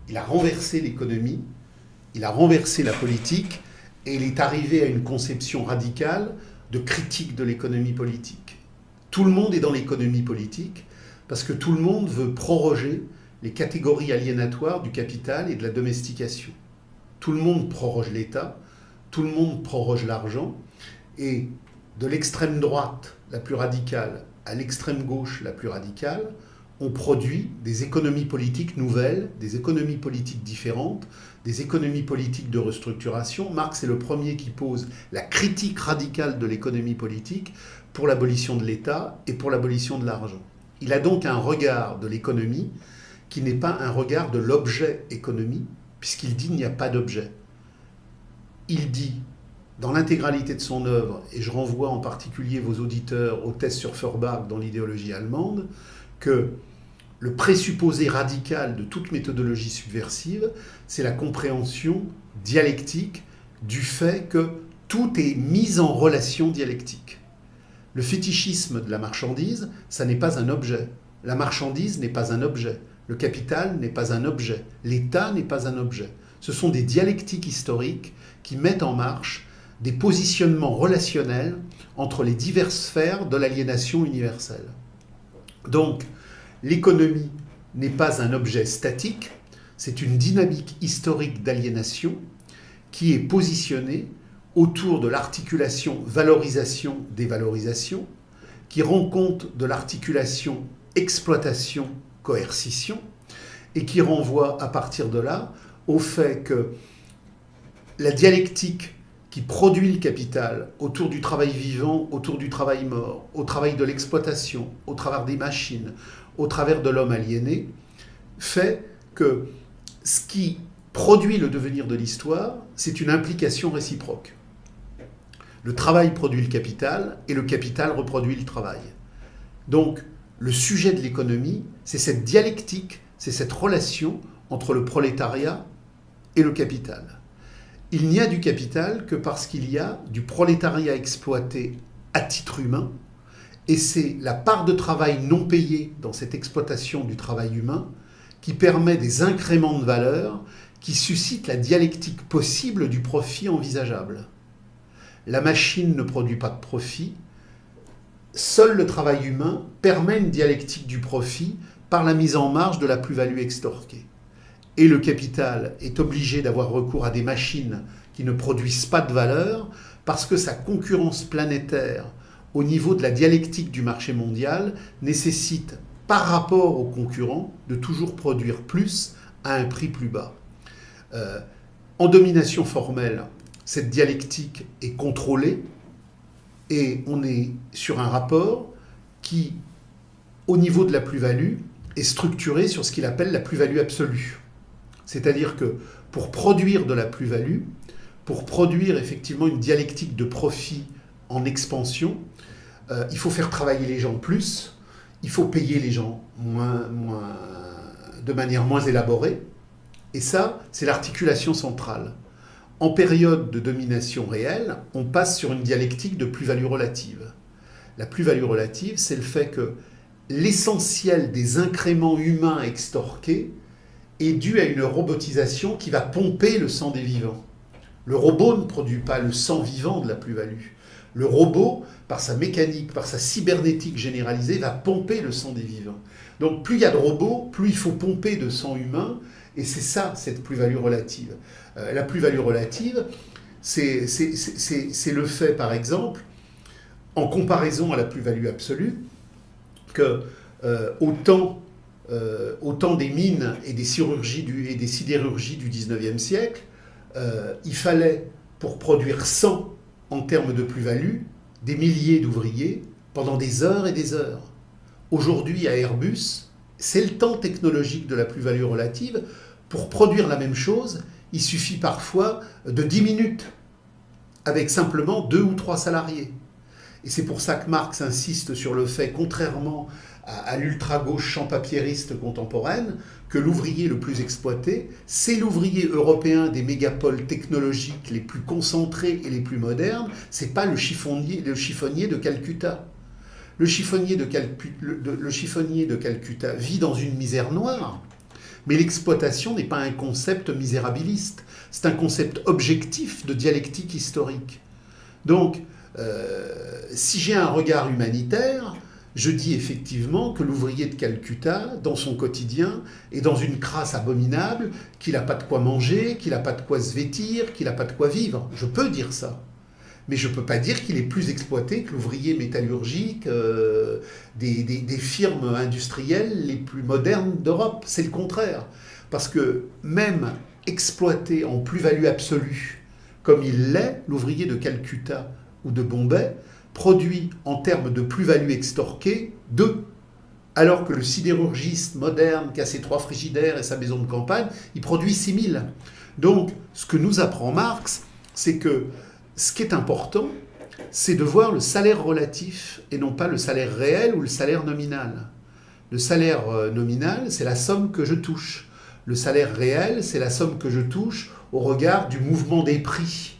il a renversé l'économie, il a renversé la politique, et il est arrivé à une conception radicale de critique de l'économie politique. Tout le monde est dans l'économie politique, parce que tout le monde veut proroger les catégories aliénatoires du capital et de la domestication. Tout le monde proroge l'État, tout le monde proroge l'argent, et de l'extrême droite la plus radicale à l'extrême gauche la plus radicale, on produit des économies politiques nouvelles, des économies politiques différentes, des économies politiques de restructuration. Marx est le premier qui pose la critique radicale de l'économie politique pour l'abolition de l'État et pour l'abolition de l'argent. Il a donc un regard de l'économie qui n'est pas un regard de l'objet économie, puisqu'il dit qu'il n'y a pas d'objet. Il dit, dans l'intégralité de son œuvre, et je renvoie en particulier vos auditeurs aux thèses sur Feuerbach dans l'idéologie allemande, que le présupposé radical de toute méthodologie subversive, c'est la compréhension dialectique du fait que tout est mis en relation dialectique. Le fétichisme de la marchandise, ça n'est pas un objet. La marchandise n'est pas un objet. Le capital n'est pas un objet. L'État n'est pas un objet. Ce sont des dialectiques historiques qui mettent en marche des positionnements relationnels entre les diverses sphères de l'aliénation universelle. Donc, l'économie n'est pas un objet statique, c'est une dynamique historique d'aliénation qui est positionnée autour de l'articulation valorisation-dévalorisation, qui rend compte de l'articulation exploitation-coercition, et qui renvoie à partir de là au fait que la dialectique qui produit le capital autour du travail vivant, autour du travail mort, au travail de l'exploitation, au travers des machines, au travers de l'homme aliéné, fait que ce qui produit le devenir de l'histoire, c'est une implication réciproque. Le travail produit le capital et le capital reproduit le travail. Donc, le sujet de l'économie, c'est cette dialectique, c'est cette relation entre le prolétariat et le capital. Il n'y a du capital que parce qu'il y a du prolétariat exploité à titre humain, et c'est la part de travail non payée dans cette exploitation du travail humain qui permet des incréments de valeur qui suscitent la dialectique possible du profit envisageable. La machine ne produit pas de profit, seul le travail humain permet une dialectique du profit par la mise en marge de la plus-value extorquée. Et le capital est obligé d'avoir recours à des machines qui ne produisent pas de valeur parce que sa concurrence planétaire au niveau de la dialectique du marché mondial nécessite, par rapport aux concurrents, de toujours produire plus à un prix plus bas. En domination formelle, cette dialectique est contrôlée et on est sur un rapport qui, au niveau de la plus-value, est structuré sur ce qu'il appelle la plus-value absolue. C'est-à-dire que pour produire de la plus-value, pour produire effectivement une dialectique de profit en expansion, il faut faire travailler les gens plus, il faut payer les gens de manière moins élaborée. Et ça, c'est l'articulation centrale. En période de domination réelle, on passe sur une dialectique de plus-value relative. La plus-value relative, c'est le fait que l'essentiel des incréments humains extorqués est dû à une robotisation qui va pomper le sang des vivants. Le robot ne produit pas le sang vivant de la plus-value. Le robot, par sa mécanique, par sa cybernétique généralisée, va pomper le sang des vivants. Donc plus il y a de robots, plus il faut pomper de sang humain, et c'est ça, cette plus-value relative. La plus-value relative, c'est le fait, par exemple, en comparaison à la plus-value absolue, que au temps des mines et des sidérurgies du 19e siècle, il fallait, pour produire 100 en termes de plus-value, des milliers d'ouvriers pendant des heures et des heures. Aujourd'hui, à Airbus, c'est le temps technologique de la plus-value relative. Pour produire la même chose, il suffit parfois de 10 minutes, avec simplement 2 ou 3 salariés. Et c'est pour ça que Marx insiste sur le fait, contrairement à l'ultra-gauche champapieriste contemporaine, que l'ouvrier le plus exploité, c'est l'ouvrier européen des mégapoles technologiques les plus concentrés et les plus modernes, c'est pas le chiffonnier de Calcutta. Le chiffonnier de Calcutta vit dans une misère noire, mais l'exploitation n'est pas un concept misérabiliste, c'est un concept objectif de dialectique historique. Donc, si j'ai un regard humanitaire, je dis effectivement que l'ouvrier de Calcutta, dans son quotidien, est dans une crasse abominable, qu'il n'a pas de quoi manger, qu'il n'a pas de quoi se vêtir, qu'il n'a pas de quoi vivre. Je peux dire ça. Mais je ne peux pas dire qu'il est plus exploité que l'ouvrier métallurgique des firmes industrielles les plus modernes d'Europe. C'est le contraire. Parce que même exploité en plus-value absolue, comme il l'est, l'ouvrier de Calcutta ou de Bombay, produit en termes de plus-value extorquée 2. Alors que le sidérurgiste moderne qui a ses 3 frigidaires et sa maison de campagne, il produit 6000. Donc, ce que nous apprend Marx, c'est que ce qui est important, c'est de voir le salaire relatif et non pas le salaire réel ou le salaire nominal. Le salaire nominal, c'est la somme que je touche. Le salaire réel, c'est la somme que je touche au regard du mouvement des prix.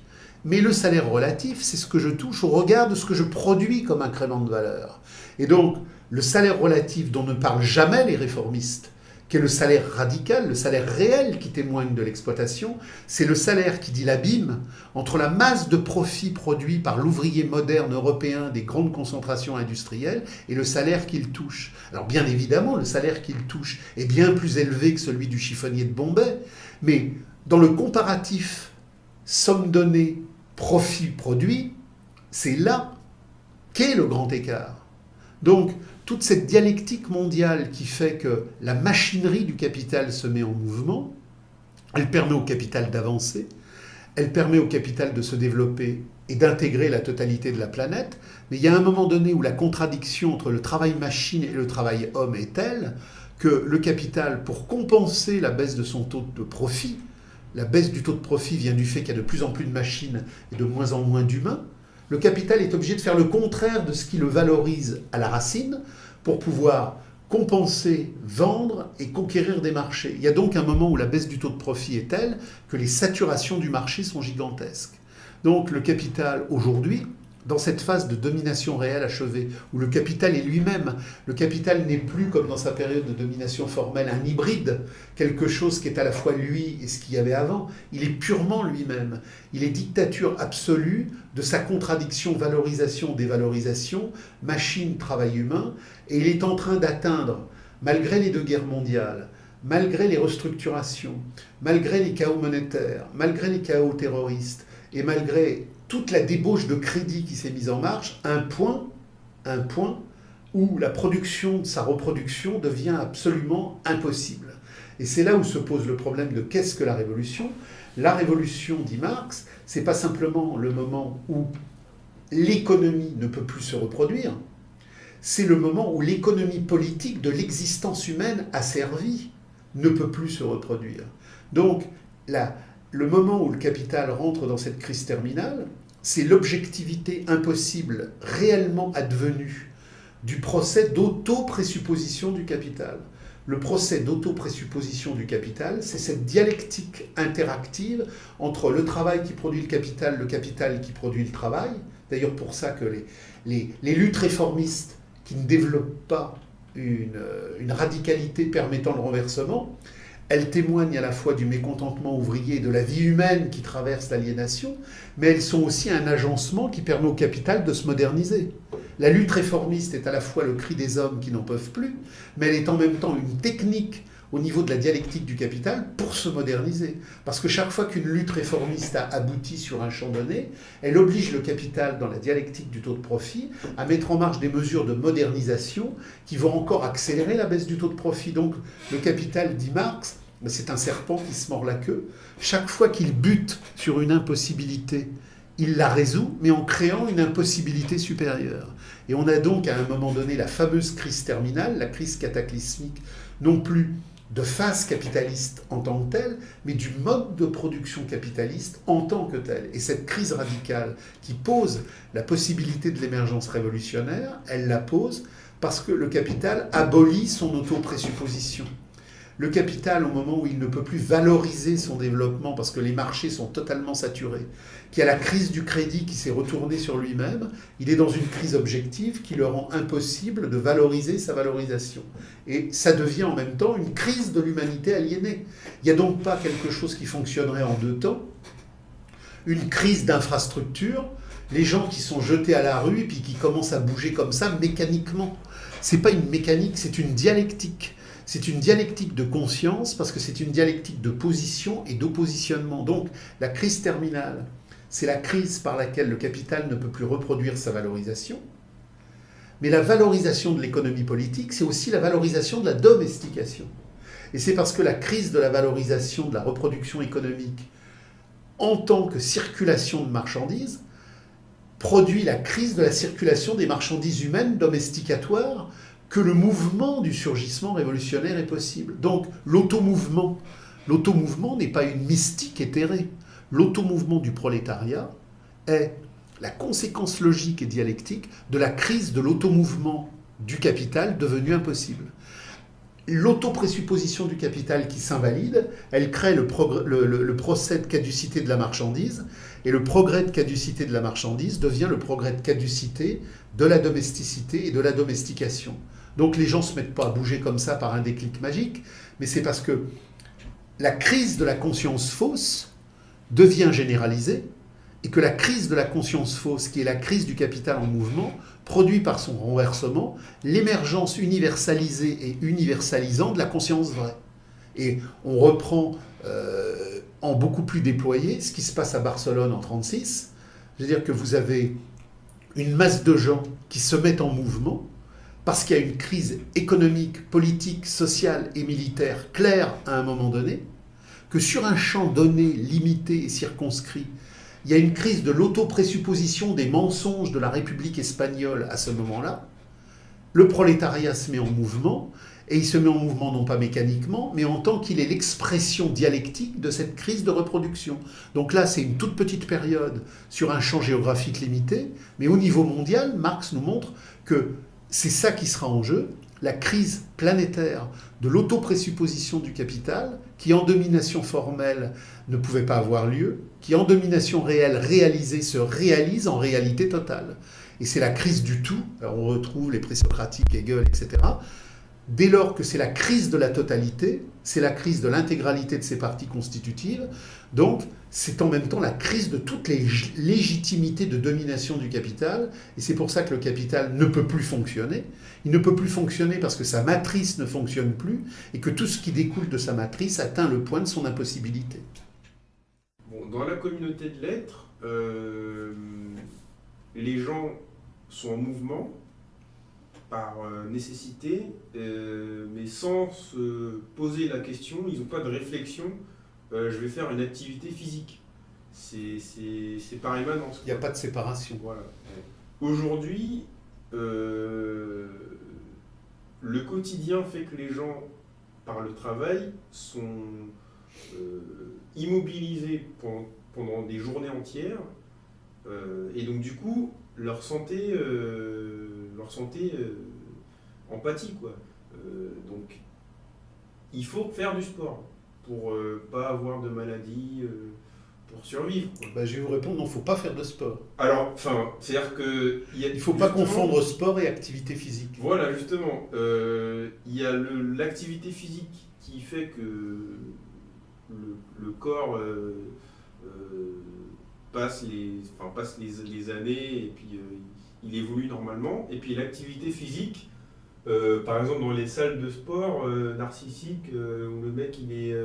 Mais le salaire relatif, c'est ce que je touche au regard de ce que je produis comme incrément de valeur. Et donc, le salaire relatif dont ne parlent jamais les réformistes, qui est le salaire radical, le salaire réel qui témoigne de l'exploitation, c'est le salaire qui dit l'abîme entre la masse de profits produits par l'ouvrier moderne européen des grandes concentrations industrielles et le salaire qu'il touche. Alors bien évidemment, le salaire qu'il touche est bien plus élevé que celui du chiffonnier de Bombay, mais dans le comparatif somme donnée, profit produit, c'est là qu'est le grand écart. Donc, toute cette dialectique mondiale qui fait que la machinerie du capital se met en mouvement, elle permet au capital d'avancer, elle permet au capital de se développer et d'intégrer la totalité de la planète, mais il y a un moment donné où la contradiction entre le travail machine et le travail homme est telle que le capital, pour compenser la baisse de son taux de profit, la baisse du taux de profit vient du fait qu'il y a de plus en plus de machines et de moins en moins d'humains, le capital est obligé de faire le contraire de ce qui le valorise à la racine pour pouvoir compenser, vendre et conquérir des marchés. Il y a donc un moment où la baisse du taux de profit est telle que les saturations du marché sont gigantesques. Donc le capital, aujourd'hui, dans cette phase de domination réelle achevée, où le capital est lui-même, le capital n'est plus, comme dans sa période de domination formelle, un hybride, quelque chose qui est à la fois lui et ce qu'il y avait avant, il est purement lui-même. Il est dictature absolue de sa contradiction valorisation-dévalorisation, machine-travail humain, et il est en train d'atteindre, malgré les 2 guerres mondiales, malgré les restructurations, malgré les chaos monétaires, malgré les chaos terroristes, et malgré toute la débauche de crédit qui s'est mise en marche, un point où la production de sa reproduction devient absolument impossible. Et c'est là où se pose le problème de qu'est-ce que la révolution. La révolution, dit Marx, c'est pas simplement le moment où l'économie ne peut plus se reproduire, c'est le moment où l'économie politique de l'existence humaine asservie ne peut plus se reproduire. Donc, le moment où le capital rentre dans cette crise terminale, c'est l'objectivité impossible réellement advenue du procès d'auto-présupposition du capital. Le procès d'auto-présupposition du capital, c'est cette dialectique interactive entre le travail qui produit le capital qui produit le travail. D'ailleurs, pour ça que les luttes réformistes qui ne développent pas une radicalité permettant le renversement, elles témoignent à la fois du mécontentement ouvrier et de la vie humaine qui traverse l'aliénation, mais elles sont aussi un agencement qui permet au capital de se moderniser. La lutte réformiste est à la fois le cri des hommes qui n'en peuvent plus, mais elle est en même temps une technique au niveau de la dialectique du capital pour se moderniser. Parce que chaque fois qu'une lutte réformiste a abouti sur un champ donné, elle oblige le capital, dans la dialectique du taux de profit, à mettre en marche des mesures de modernisation qui vont encore accélérer la baisse du taux de profit. Donc le capital, dit Marx, c'est un serpent qui se mord la queue. Chaque fois qu'il bute sur une impossibilité, il la résout, mais en créant une impossibilité supérieure. Et on a donc à un moment donné la fameuse crise terminale, la crise cataclysmique, non plus de phase capitaliste en tant que telle, mais du mode de production capitaliste en tant que tel. Et cette crise radicale qui pose la possibilité de l'émergence révolutionnaire, elle la pose parce que le capital abolit son auto-présupposition. Le capital, au moment où il ne peut plus valoriser son développement parce que les marchés sont totalement saturés, qui a la crise du crédit qui s'est retournée sur lui-même, il est dans une crise objective qui le rend impossible de valoriser sa valorisation. Et ça devient en même temps une crise de l'humanité aliénée. Il n'y a donc pas quelque chose qui fonctionnerait en deux temps. Une crise d'infrastructure, les gens qui sont jetés à la rue et puis qui commencent à bouger comme ça mécaniquement. Ce n'est pas une mécanique, c'est une dialectique. C'est une dialectique de conscience parce que c'est une dialectique de position et d'oppositionnement. Donc la crise terminale, c'est la crise par laquelle le capital ne peut plus reproduire sa valorisation. Mais la valorisation de l'économie politique, c'est aussi la valorisation de la domestication. Et c'est parce que la crise de la valorisation de la reproduction économique en tant que circulation de marchandises produit la crise de la circulation des marchandises humaines domesticatoires que le mouvement du surgissement révolutionnaire est possible. Donc l'automouvement n'est pas une mystique éthérée. L'automouvement du prolétariat est la conséquence logique et dialectique de la crise de l'automouvement du capital devenu impossible. L'autoprésupposition du capital qui s'invalide, elle crée le procès de caducité de la marchandise, et le progrès de caducité de la marchandise devient le progrès de caducité de la domesticité et de la domestication. Donc les gens ne se mettent pas à bouger comme ça par un déclic magique, mais c'est parce que la crise de la conscience fausse devient généralisée, et que la crise de la conscience fausse, qui est la crise du capital en mouvement, produit par son renversement l'émergence universalisée et universalisante de la conscience vraie. Et on reprend en beaucoup plus déployé ce qui se passe à Barcelone en 1936, c'est-à-dire que vous avez une masse de gens qui se mettent en mouvement parce qu'il y a une crise économique, politique, sociale et militaire claire à un moment donné, que sur un champ donné, limité et circonscrit, il y a une crise de l'auto-présupposition des mensonges de la République espagnole à ce moment-là. Le prolétariat se met en mouvement, et il se met en mouvement non pas mécaniquement, mais en tant qu'il est l'expression dialectique de cette crise de reproduction. Donc là, c'est une toute petite période sur un champ géographique limité, mais au niveau mondial, Marx nous montre que c'est ça qui sera en jeu, la crise planétaire de l'auto-présupposition du capital, qui en domination formelle ne pouvait pas avoir lieu, qui en domination réelle réalisée se réalise en réalité totale. Et c'est la crise du tout, alors on retrouve les présocratiques, Hegel, etc. Dès lors que c'est la crise de la totalité, c'est la crise de l'intégralité de ses parties constitutives, donc c'est en même temps la crise de toutes les légitimités de domination du capital, et c'est pour ça que le capital ne peut plus fonctionner. Il ne peut plus fonctionner parce que sa matrice ne fonctionne plus, et que tout ce qui découle de sa matrice atteint le point de son impossibilité. Bon, dans la communauté de l'être, les gens sont en mouvement, par nécessité, mais sans se poser la question, ils n'ont pas de réflexion, je vais faire une activité physique. C'est par émanence. Il n'y a pas de séparation. Voilà. Aujourd'hui, le quotidien fait que les gens, par le travail, sont immobilisés pendant des journées entières, et donc du coup, leur santé empathie, quoi. Donc, il faut faire du sport pour pas avoir de maladie, pour survivre, quoi. Je vais vous répondre, non, il ne faut pas faire de sport. Alors, c'est-à-dire que... Il ne faut pas confondre sport et activité physique. Voilà, justement. Il y a l'activité physique qui fait que le corps passe les années et puis il évolue normalement. Et puis l'activité physique, par exemple dans les salles de sport narcissiques, où le mec il est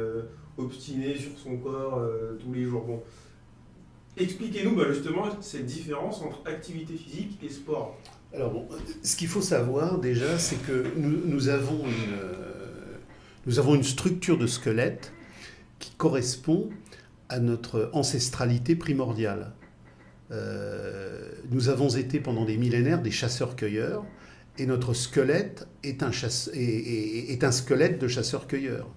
obstiné sur son corps tous les jours. Bon. Expliquez-nous justement cette différence entre activité physique et sport. Alors bon, ce qu'il faut savoir déjà, c'est que nous avons une structure de squelette qui correspond à notre ancestralité primordiale. Nous avons été pendant des millénaires des chasseurs-cueilleurs, et notre squelette est un squelette de chasseurs-cueilleurs.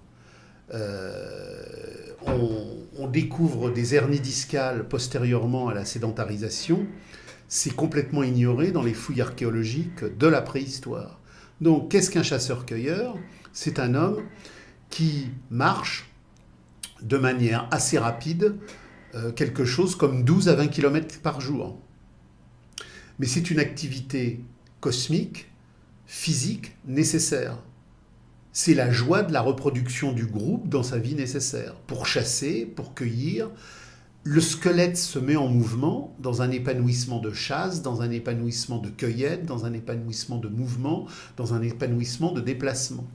On découvre des hernies discales postérieurement à la sédentarisation. C'est complètement ignoré dans les fouilles archéologiques de la préhistoire. Donc, qu'est-ce qu'un chasseur-cueilleur ? C'est un homme qui marche de manière assez rapide, quelque chose comme 12 à 20 km par jour. Mais c'est une activité cosmique, physique, nécessaire. C'est la joie de la reproduction du groupe dans sa vie nécessaire. Pour chasser, pour cueillir, le squelette se met en mouvement dans un épanouissement de chasse, dans un épanouissement de cueillette, dans un épanouissement de mouvement, dans un épanouissement de déplacement.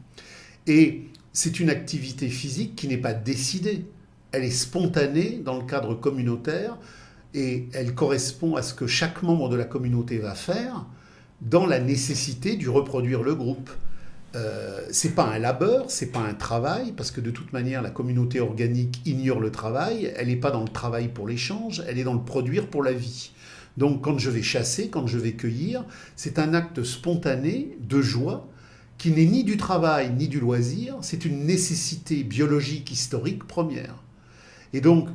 Et c'est une activité physique qui n'est pas décidée. Elle est spontanée dans le cadre communautaire et elle correspond à ce que chaque membre de la communauté va faire dans la nécessité de reproduire le groupe. C'est pas un labeur, c'est pas un travail, parce que de toute manière, la communauté organique ignore le travail, elle n'est pas dans le travail pour l'échange, elle est dans le produire pour la vie. Donc quand je vais chasser, quand je vais cueillir, c'est un acte spontané de joie qui n'est ni du travail ni du loisir, c'est une nécessité biologique historique première. Et donc,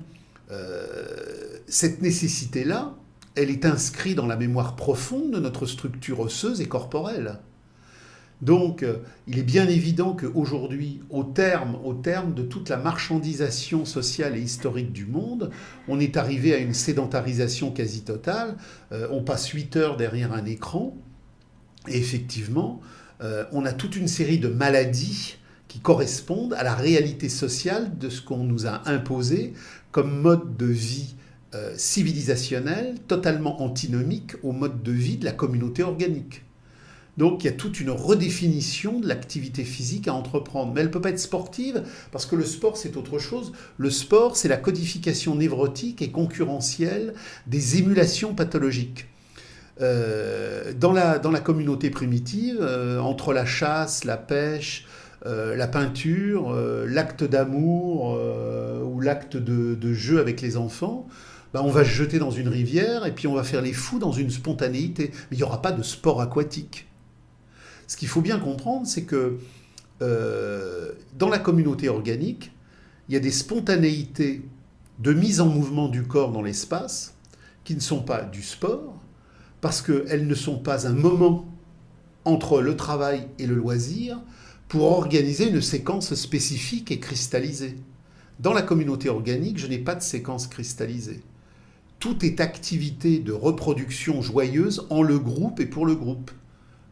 cette nécessité-là, elle est inscrite dans la mémoire profonde de notre structure osseuse et corporelle. Donc, il est bien évident qu'aujourd'hui, au terme de toute la marchandisation sociale et historique du monde, on est arrivé à une sédentarisation quasi totale. On passe 8 heures derrière un écran. Et effectivement, on a toute une série de maladies qui correspondent à la réalité sociale de ce qu'on nous a imposé comme mode de vie civilisationnel, totalement antinomique au mode de vie de la communauté organique. Donc il y a toute une redéfinition de l'activité physique à entreprendre. Mais elle ne peut pas être sportive, parce que le sport, c'est autre chose. Le sport, c'est la codification névrotique et concurrentielle des émulations pathologiques. Dans la communauté primitive, entre la chasse, la pêche, la peinture, l'acte d'amour ou l'acte de jeu avec les enfants, on va se jeter dans une rivière et puis on va faire les fous dans une spontanéité. Mais il n'y aura pas de sport aquatique. Ce qu'il faut bien comprendre, c'est que dans la communauté organique, il y a des spontanéités de mise en mouvement du corps dans l'espace qui ne sont pas du sport, parce qu'elles ne sont pas un moment entre le travail et le loisir pour organiser une séquence spécifique et cristallisée. Dans la communauté organique, je n'ai pas de séquence cristallisée. Tout est activité de reproduction joyeuse en le groupe et pour le groupe.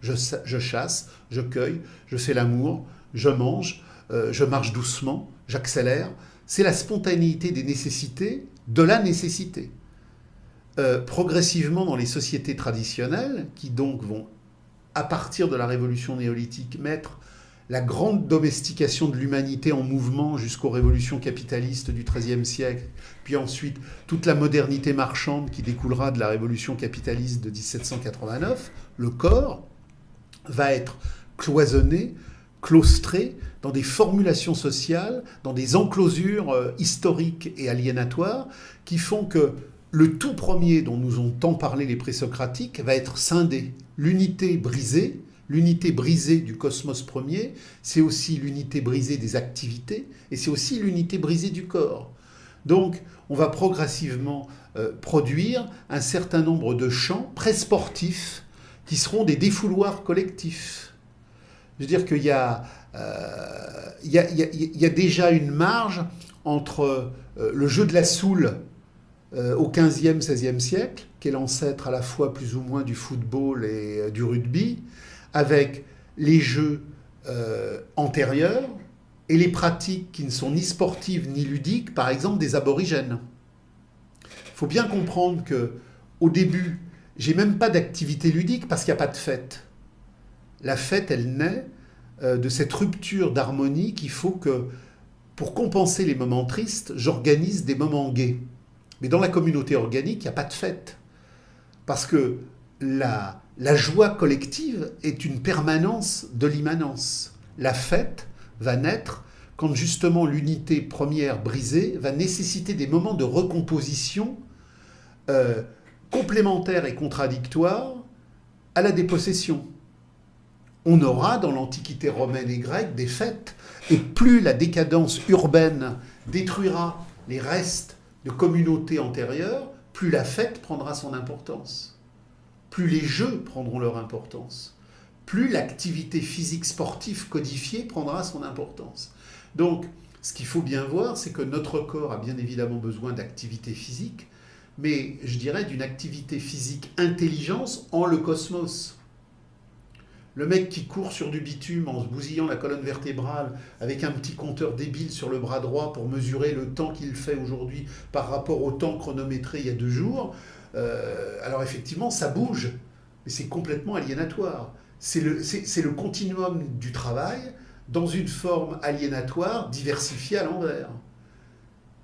Je chasse, je cueille, je fais l'amour, je mange, je marche doucement, j'accélère. C'est la spontanéité des nécessités, de la nécessité. Progressivement, dans les sociétés traditionnelles, qui donc vont, à partir de la révolution néolithique, mettre la grande domestication de l'humanité en mouvement jusqu'aux révolutions capitalistes du XIIIe siècle, puis ensuite toute la modernité marchande qui découlera de la révolution capitaliste de 1789, le corps, va être cloisonné, claustré dans des formulations sociales, dans des enclosures historiques et aliénatoires qui font que le tout premier dont nous ont tant parlé les présocratiques va être scindé. L'unité brisée du cosmos premier, c'est aussi l'unité brisée des activités et c'est aussi l'unité brisée du corps. Donc, on va progressivement produire un certain nombre de champs présportifs qui seront des défouloirs collectifs. Je veux dire qu'il y a déjà une marge entre le jeu de la soule au XVe, XVIe siècle, qui est l'ancêtre à la fois plus ou moins du football et du rugby, avec les jeux antérieurs et les pratiques qui ne sont ni sportives ni ludiques, par exemple des aborigènes. Il faut bien comprendre qu'au début, j'ai même pas d'activité ludique parce qu'il n'y a pas de fête. La fête, elle naît de cette rupture d'harmonie qu'il faut que, pour compenser les moments tristes, j'organise des moments gais. Mais dans la communauté organique, il n'y a pas de fête. Parce que la joie collective est une permanence de l'immanence. La fête va naître quand justement l'unité première brisée va nécessiter des moments de recomposition complémentaires et contradictoires à la dépossession. On aura dans l'Antiquité romaine et grecque des fêtes, et plus la décadence urbaine détruira les restes de communautés antérieures, plus la fête prendra son importance, plus les jeux prendront leur importance, plus l'activité physique sportive codifiée prendra son importance. Donc, ce qu'il faut bien voir, c'est que notre corps a bien évidemment besoin d'activité physique, mais je dirais d'une activité physique intelligence en le cosmos. Le mec qui court sur du bitume en se bousillant la colonne vertébrale avec un petit compteur débile sur le bras droit pour mesurer le temps qu'il fait aujourd'hui par rapport au temps chronométré il y a 2 jours, alors effectivement, ça bouge, mais c'est complètement aliénatoire. C'est le continuum du travail dans une forme aliénatoire diversifiée à l'envers.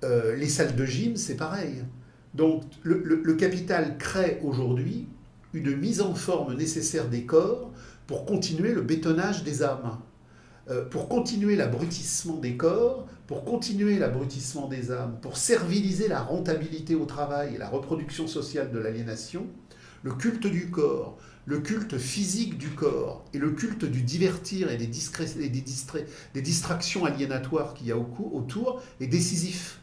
Les salles de gym, c'est pareil. Donc le capital crée aujourd'hui une mise en forme nécessaire des corps pour continuer le bétonnage des âmes, pour continuer l'abrutissement des corps, pour continuer l'abrutissement des âmes, pour serviliser la rentabilité au travail et la reproduction sociale de l'aliénation, le culte du corps, le culte physique du corps et le culte du divertir et des distractions aliénatoires qu'il y a autour est décisif.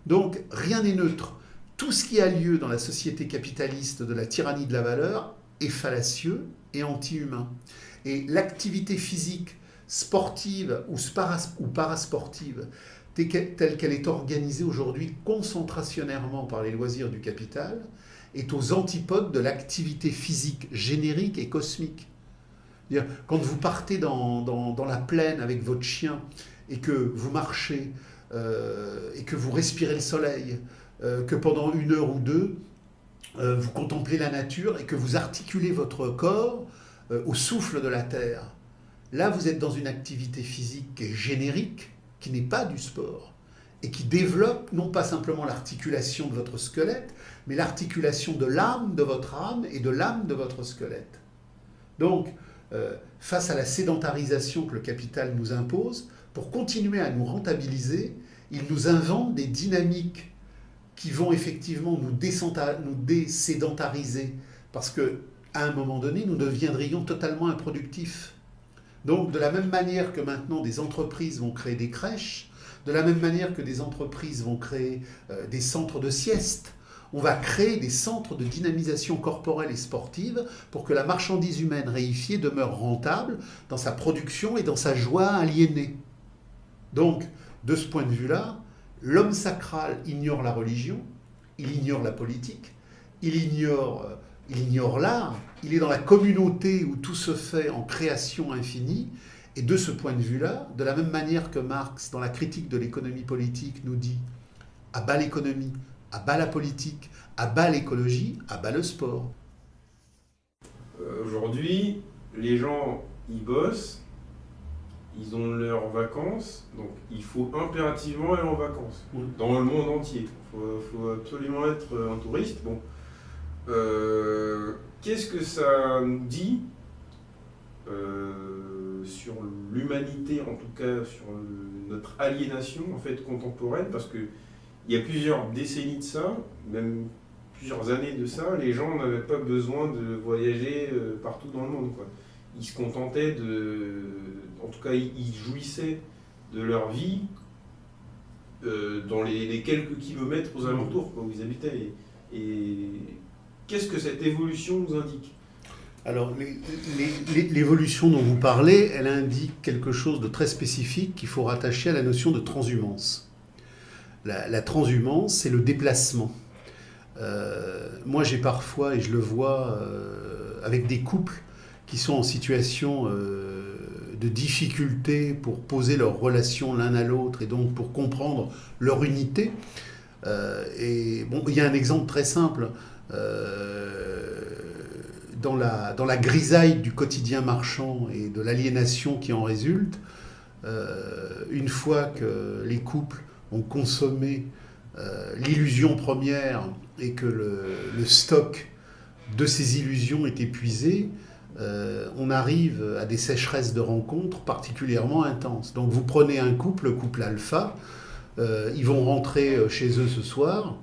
Donc rien n'est neutre. Tout ce qui a lieu dans la société capitaliste de la tyrannie de la valeur est fallacieux et anti-humain. Et l'activité physique sportive ou parasportive, telle qu'elle est organisée aujourd'hui concentrationnairement par les loisirs du capital, est aux antipodes de l'activité physique générique et cosmique. Quand vous partez dans la plaine avec votre chien et que vous marchez et que vous respirez le soleil, que pendant 1 heure ou 2, vous contemplez la nature et que vous articulez votre corps au souffle de la terre. Là, vous êtes dans une activité physique qui est générique, qui n'est pas du sport, et qui développe non pas simplement l'articulation de votre squelette, mais l'articulation de l'âme de votre âme et de l'âme de votre squelette. Donc, face à la sédentarisation que le capital nous impose, pour continuer à nous rentabiliser, il nous invente des dynamiques qui vont effectivement nous désédentariser, parce qu'à un moment donné, nous deviendrions totalement improductifs. Donc, de la même manière que maintenant des entreprises vont créer des crèches, de la même manière que des entreprises vont créer des centres de sieste, on va créer des centres de dynamisation corporelle et sportive pour que la marchandise humaine réifiée demeure rentable dans sa production et dans sa joie aliénée. Donc, de ce point de vue-là, l'homme sacral ignore la religion, il ignore la politique, il ignore l'art, il est dans la communauté où tout se fait en création infinie, et de ce point de vue-là, de la même manière que Marx, dans la critique de l'économie politique, nous dit « à bas l'économie, à bas la politique, à bas l'écologie, à bas le sport ». Aujourd'hui, les gens, ils bossent, ils ont leurs vacances, donc il faut impérativement aller en vacances, dans le monde entier. Il faut absolument être un touriste. Bon. Qu'est-ce que ça nous dit sur l'humanité, en tout cas sur notre aliénation en fait contemporaine, parce que il y a plusieurs décennies de ça, même plusieurs années de ça, les gens n'avaient pas besoin de voyager partout dans le monde, quoi. Ils se contentaient en tout cas ils jouissaient de leur vie dans les quelques kilomètres aux alentours où ils habitaient. Et qu'est-ce que cette évolution nous indique ? Alors, l'évolution dont vous parlez, elle indique quelque chose de très spécifique qu'il faut rattacher à la notion de transhumance. La transhumance, c'est le déplacement. Moi, j'ai parfois, et je le vois avec des couples qui sont en situation de difficulté pour poser leurs relations l'un à l'autre et donc pour comprendre leur unité. Et bon, il y a un exemple très simple. Dans la grisaille du quotidien marchand et de l'aliénation qui en résulte, une fois que les couples ont consommé l'illusion première et que le stock de ces illusions est épuisé, on arrive à des sécheresses de rencontres particulièrement intenses. Donc vous prenez un couple, le couple alpha, ils vont rentrer chez eux ce soir,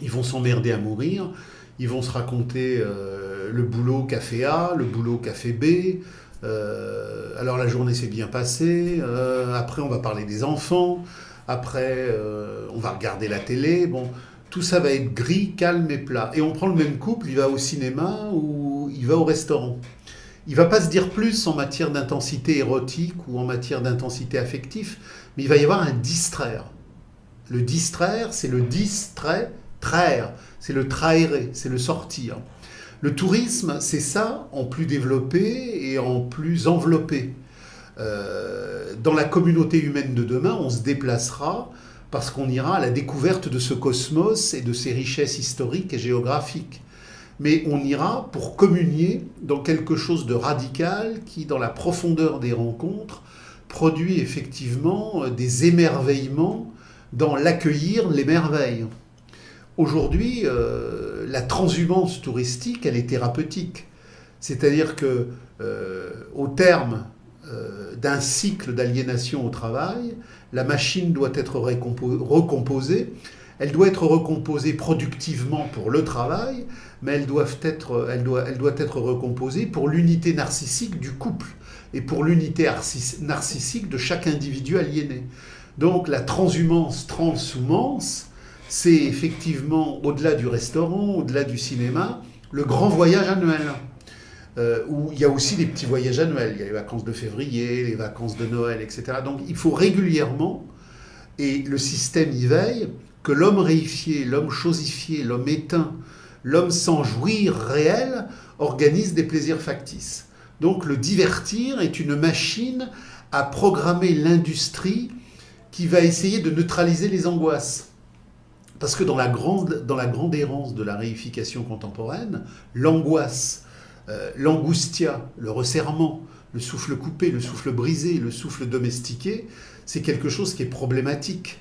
ils vont s'emmerder à mourir, ils vont se raconter le boulot qu'a fait A, le boulot qu'a fait B, alors la journée s'est bien passée, après on va parler des enfants, après on va regarder la télé, bon, tout ça va être gris, calme et plat. Et on prend le même couple, il va au cinéma ou il va au restaurant. Il ne va pas se dire plus en matière d'intensité érotique ou en matière d'intensité affective, mais il va y avoir un distraire. Le distraire, c'est le traire, c'est le traérer, c'est le sortir. Le tourisme, c'est ça en plus développé et en plus enveloppé. Dans la communauté humaine de demain, on se déplacera parce qu'on ira à la découverte de ce cosmos et de ses richesses historiques et géographiques. Mais on ira pour communier dans quelque chose de radical qui, dans la profondeur des rencontres, produit effectivement des émerveillements dans l'accueillir les merveilles. Aujourd'hui, la transhumance touristique, elle est thérapeutique. C'est-à-dire que, au terme d'un cycle d'aliénation au travail, la machine doit être recomposée. Elle doit être recomposée productivement pour le travail, mais elle doit être recomposée pour l'unité narcissique du couple et pour l'unité narcissique de chaque individu aliéné. Donc la transhumance, c'est effectivement, au-delà du restaurant, au-delà du cinéma, le grand voyage annuel. Où il y a aussi des petits voyages annuels. Il y a les vacances de février, les vacances de Noël, etc. Donc il faut régulièrement, et le système y veille, que l'homme réifié, l'homme chosifié, l'homme éteint, l'homme sans jouir réel, organise des plaisirs factices. Donc le divertir est une machine à programmer l'industrie qui va essayer de neutraliser les angoisses. Parce que dans la grande errance de la réification contemporaine, l'angoisse, l'angoustia, le resserrement, le souffle coupé, le souffle brisé, le souffle domestiqué, c'est quelque chose qui est problématique.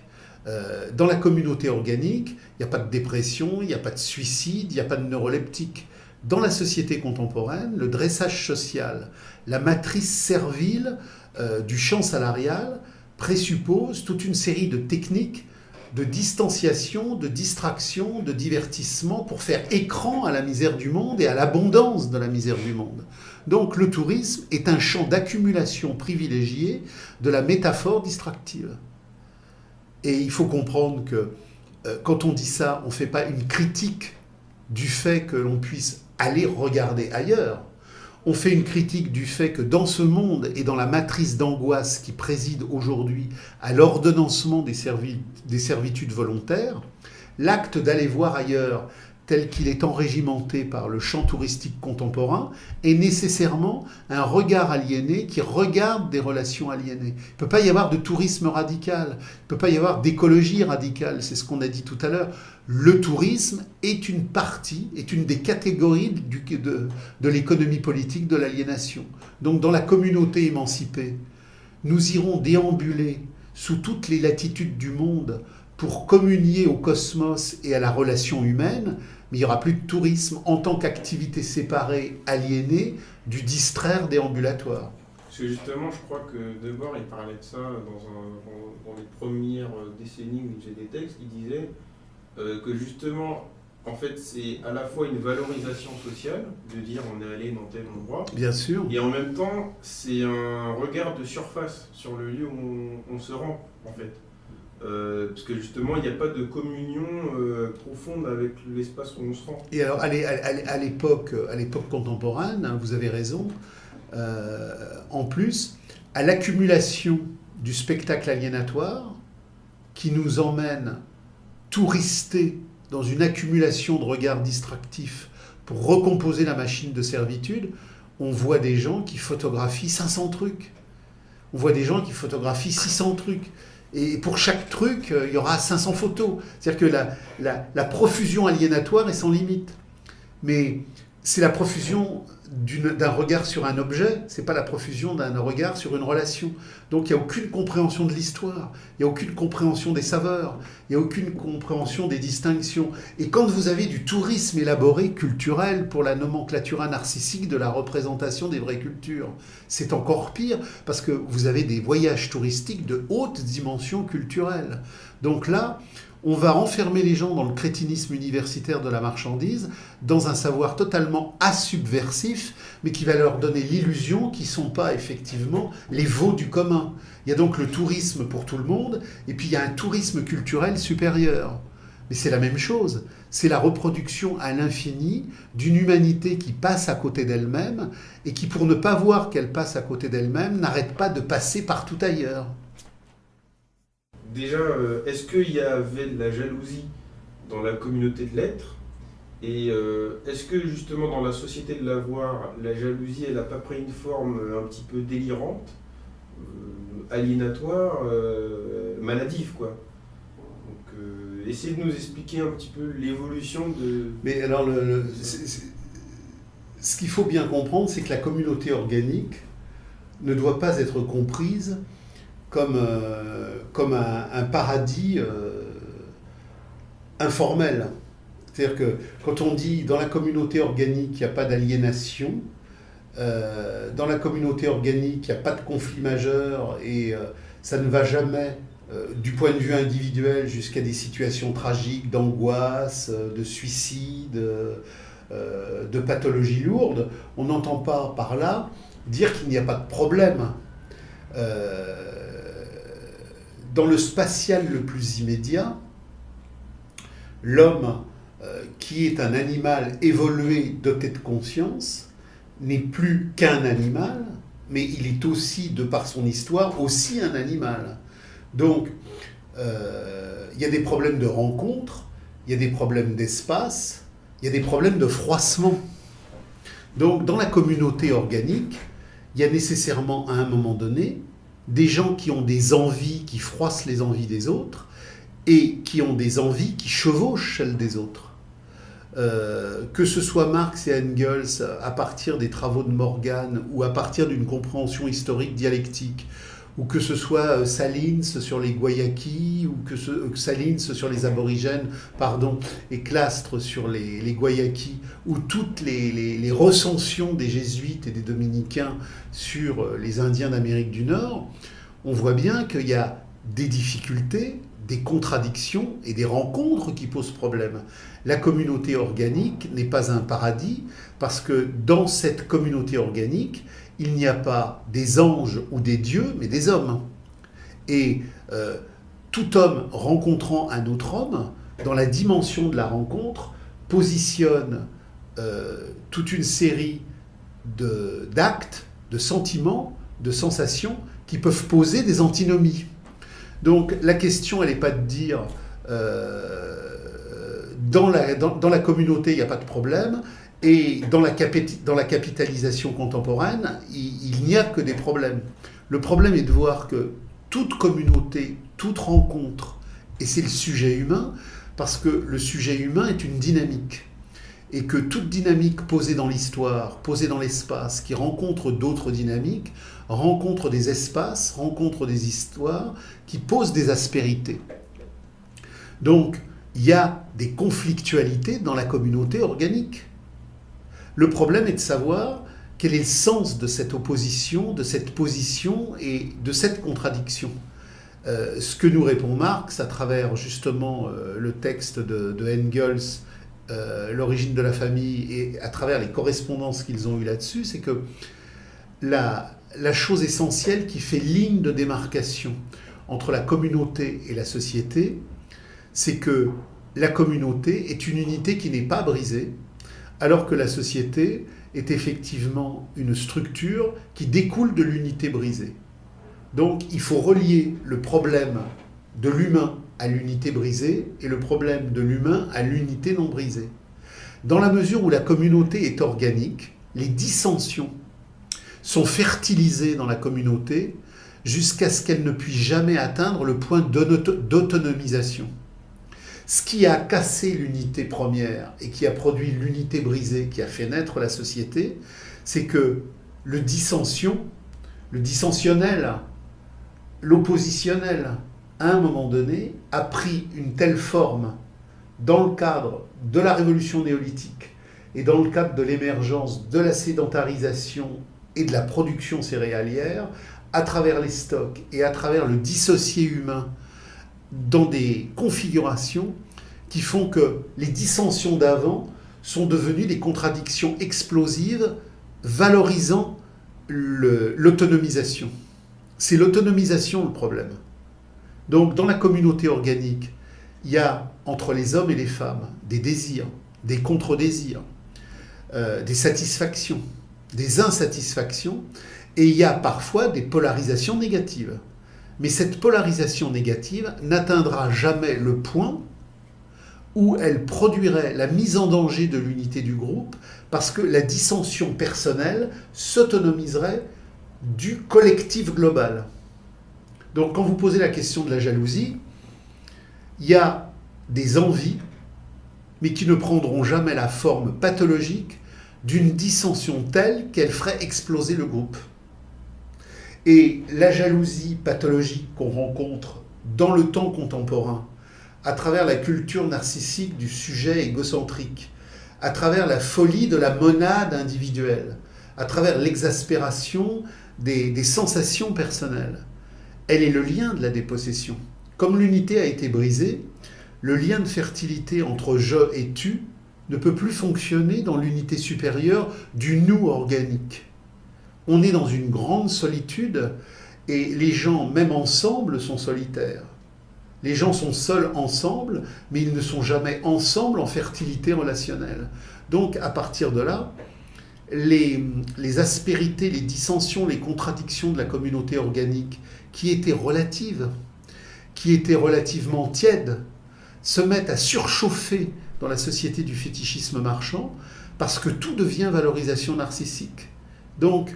Dans la communauté organique, il n'y a pas de dépression, il n'y a pas de suicide, il n'y a pas de neuroleptique. Dans la société contemporaine, le dressage social, la matrice servile du champ salarial présuppose toute une série de techniques de distanciation, de distraction, de divertissement pour faire écran à la misère du monde et à l'abondance de la misère du monde. Donc le tourisme est un champ d'accumulation privilégié de la métaphore distractive. Et il faut comprendre que quand on dit ça, on ne fait pas une critique du fait que l'on puisse aller regarder ailleurs. On fait une critique du fait que dans ce monde et dans la matrice d'angoisse qui préside aujourd'hui à l'ordonnancement des servitudes volontaires, l'acte d'aller voir ailleurs tel qu'il est enrégimenté par le champ touristique contemporain est nécessairement un regard aliéné qui regarde des relations aliénées. Il ne peut pas y avoir de tourisme radical, il ne peut pas y avoir d'écologie radicale, c'est ce qu'on a dit tout à l'heure. Le tourisme est une partie, est une des catégories de l'économie politique de l'aliénation. Donc dans la communauté émancipée, nous irons déambuler sous toutes les latitudes du monde pour communier au cosmos et à la relation humaine, mais il n'y aura plus de tourisme en tant qu'activité séparée, aliénée, du distraire déambulatoire. Parce que justement, je crois que De Boer, il parlait de ça dans les premières décennies où il faisait des textes, il disait que justement, en fait, c'est à la fois une valorisation sociale, de dire on est allé dans tel endroit, Bien sûr. et en même temps, c'est un regard de surface sur le lieu où on se rend, en fait. Parce que justement, il n'y a pas de communion profonde avec l'espace où on se rend. Et alors, à l'époque contemporaine, hein, vous avez raison, en plus, à l'accumulation du spectacle aliénatoire qui nous emmène tourister dans une accumulation de regards distractifs pour recomposer la machine de servitude, on voit des gens qui photographient 500 trucs. On voit des gens qui photographient 600 trucs. Et pour chaque truc, il y aura 500 photos. C'est-à-dire que la profusion aliénatoire est sans limite. Mais c'est la profusion d'un regard sur un objet, c'est pas la profusion d'un regard sur une relation. Donc il n'y a aucune compréhension de l'histoire, il n'y a aucune compréhension des saveurs, il n'y a aucune compréhension des distinctions. Et quand vous avez du tourisme élaboré, culturel, pour la nomenclature narcissique de la représentation des vraies cultures, c'est encore pire, parce que vous avez des voyages touristiques de haute dimension culturelle. Donc là, on va enfermer les gens dans le crétinisme universitaire de la marchandise, dans un savoir totalement asubversif, mais qui va leur donner l'illusion qu'ils ne sont pas effectivement les veaux du commun. Il y a donc le tourisme pour tout le monde, et puis il y a un tourisme culturel supérieur. Mais c'est la même chose, c'est la reproduction à l'infini d'une humanité qui passe à côté d'elle-même, et qui, pour ne pas voir qu'elle passe à côté d'elle-même, n'arrête pas de passer partout ailleurs. Déjà, est-ce qu'il y avait de la jalousie dans la communauté de l'être? Et est-ce que justement dans la société de l'avoir, la jalousie, elle n'a pas pris une forme un petit peu délirante, aliénatoire, maladive, quoi? Donc, essayez de nous expliquer un petit peu l'évolution de... Mais alors, ce qu'il faut bien comprendre, c'est que la communauté organique ne doit pas être comprise comme un paradis informel. C'est-à-dire que quand on dit dans la communauté organique, il n'y a pas d'aliénation, dans la communauté organique, il n'y a pas de conflit majeur et ça ne va jamais du point de vue individuel jusqu'à des situations tragiques, d'angoisse, de suicide, de pathologies lourdes, on n'entend pas par là dire qu'il n'y a pas de problème. Dans le spatial le plus immédiat, l'homme, qui est un animal évolué doté de conscience, n'est plus qu'un animal, mais il est aussi, de par son histoire, aussi un animal. Donc, il y a des problèmes de rencontre, il y a des problèmes d'espace, il y a des problèmes de froissement. Donc, dans la communauté organique, il y a nécessairement, à un moment donné, des gens qui ont des envies qui froissent les envies des autres et qui ont des envies qui chevauchent celles des autres. Que ce soit Marx et Engels à partir des travaux de Morgan ou à partir d'une compréhension historique dialectique, ou que ce soit Salins sur les Guayakis, ou que Salins sur les aborigènes, et Clastres sur les Guayakis, ou toutes les recensions des jésuites et des dominicains sur les Indiens d'Amérique du Nord, on voit bien qu'il y a des difficultés, des contradictions et des rencontres qui posent problème. La communauté organique n'est pas un paradis, parce que dans cette communauté organique, il n'y a pas des anges ou des dieux, mais des hommes. Et tout homme rencontrant un autre homme, dans la dimension de la rencontre, positionne toute une série d'actes, de sentiments, de sensations qui peuvent poser des antinomies. Donc la question, elle n'est pas de dire dans la communauté, il n'y a pas de problème, et dans la capitalisation contemporaine, il n'y a que des problèmes. Le problème est de voir que toute communauté, toute rencontre, et c'est le sujet humain, parce que le sujet humain est une dynamique. Et que toute dynamique posée dans l'histoire, posée dans l'espace, qui rencontre d'autres dynamiques, rencontre des espaces, rencontre des histoires, qui posent des aspérités. Donc, il y a des conflictualités dans la communauté organique. Le problème est de savoir quel est le sens de cette opposition, de cette position et de cette contradiction. Ce que nous répond Marx à travers justement le texte de Engels, l'origine de la famille, et à travers les correspondances qu'ils ont eues là-dessus, c'est que la chose essentielle qui fait ligne de démarcation entre la communauté et la société, c'est que la communauté est une unité qui n'est pas brisée, alors que la société est effectivement une structure qui découle de l'unité brisée. Donc il faut relier le problème de l'humain à l'unité brisée et le problème de l'humain à l'unité non brisée. Dans la mesure où la communauté est organique, les dissensions sont fertilisées dans la communauté jusqu'à ce qu'elles ne puissent jamais atteindre le point d'autonomisation. Ce qui a cassé l'unité première et qui a produit l'unité brisée, qui a fait naître la société, c'est que le dissensionnel, l'oppositionnel, à un moment donné, a pris une telle forme dans le cadre de la révolution néolithique et dans le cadre de l'émergence de la sédentarisation et de la production céréalière, à travers les stocks et à travers le dissocié humain, dans des configurations qui font que les dissensions d'avant sont devenues des contradictions explosives valorisant l'autonomisation. C'est l'autonomisation le problème. Donc dans la communauté organique, il y a entre les hommes et les femmes des désirs, des contre-désirs, des satisfactions, des insatisfactions, et il y a parfois des polarisations négatives. Mais cette polarisation négative n'atteindra jamais le point où elle produirait la mise en danger de l'unité du groupe, parce que la dissension personnelle s'autonomiserait du collectif global. Donc quand vous posez la question de la jalousie, il y a des envies, mais qui ne prendront jamais la forme pathologique d'une dissension telle qu'elle ferait exploser le groupe. Et la jalousie pathologique qu'on rencontre dans le temps contemporain, à travers la culture narcissique du sujet égocentrique, à travers la folie de la monade individuelle, à travers l'exaspération des sensations personnelles, elle est le lien de la dépossession. Comme l'unité a été brisée, le lien de fertilité entre je et tu ne peut plus fonctionner dans l'unité supérieure du nous organique. On est dans une grande solitude et les gens, même ensemble, sont solitaires. Les gens sont seuls ensemble, mais ils ne sont jamais ensemble en fertilité relationnelle. Donc, à partir de là, les aspérités, les dissensions, les contradictions de la communauté organique, qui étaient relatives, qui étaient relativement tièdes, se mettent à surchauffer dans la société du fétichisme marchand, parce que tout devient valorisation narcissique. Donc,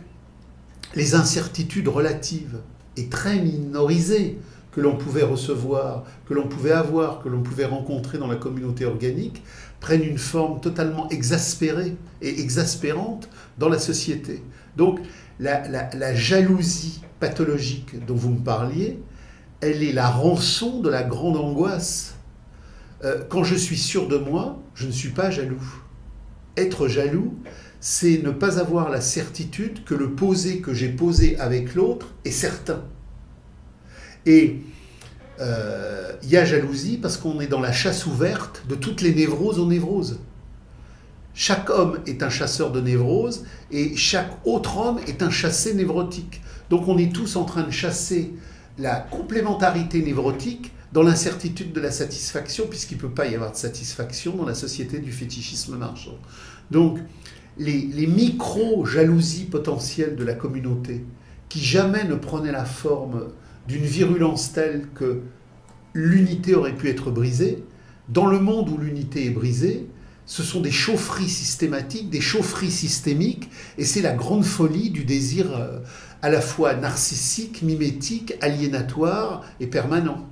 les incertitudes relatives et très minorisées que l'on pouvait recevoir, que l'on pouvait avoir, que l'on pouvait rencontrer dans la communauté organique, prennent une forme totalement exaspérée et exaspérante dans la société. Donc, la jalousie pathologique dont vous me parliez, elle est la rançon de la grande angoisse. Quand je suis sûr de moi, je ne suis pas jaloux. Être jaloux, c'est ne pas avoir la certitude que le posé que j'ai posé avec l'autre est certain. Et il y a jalousie parce qu'on est dans la chasse ouverte de toutes les névroses aux névroses. Chaque homme est un chasseur de névroses et chaque autre homme est un chassé névrotique. Donc on est tous en train de chasser la complémentarité névrotique dans l'incertitude de la satisfaction, puisqu'il ne peut pas y avoir de satisfaction dans la société du fétichisme marchand. Donc les micro-jalousies potentielles de la communauté, qui jamais ne prenaient la forme d'une virulence telle que l'unité aurait pu être brisée, dans le monde où l'unité est brisée, ce sont des chaufferies systématiques, des chaufferies systémiques, et c'est la grande folie du désir à la fois narcissique, mimétique, aliénatoire et permanent.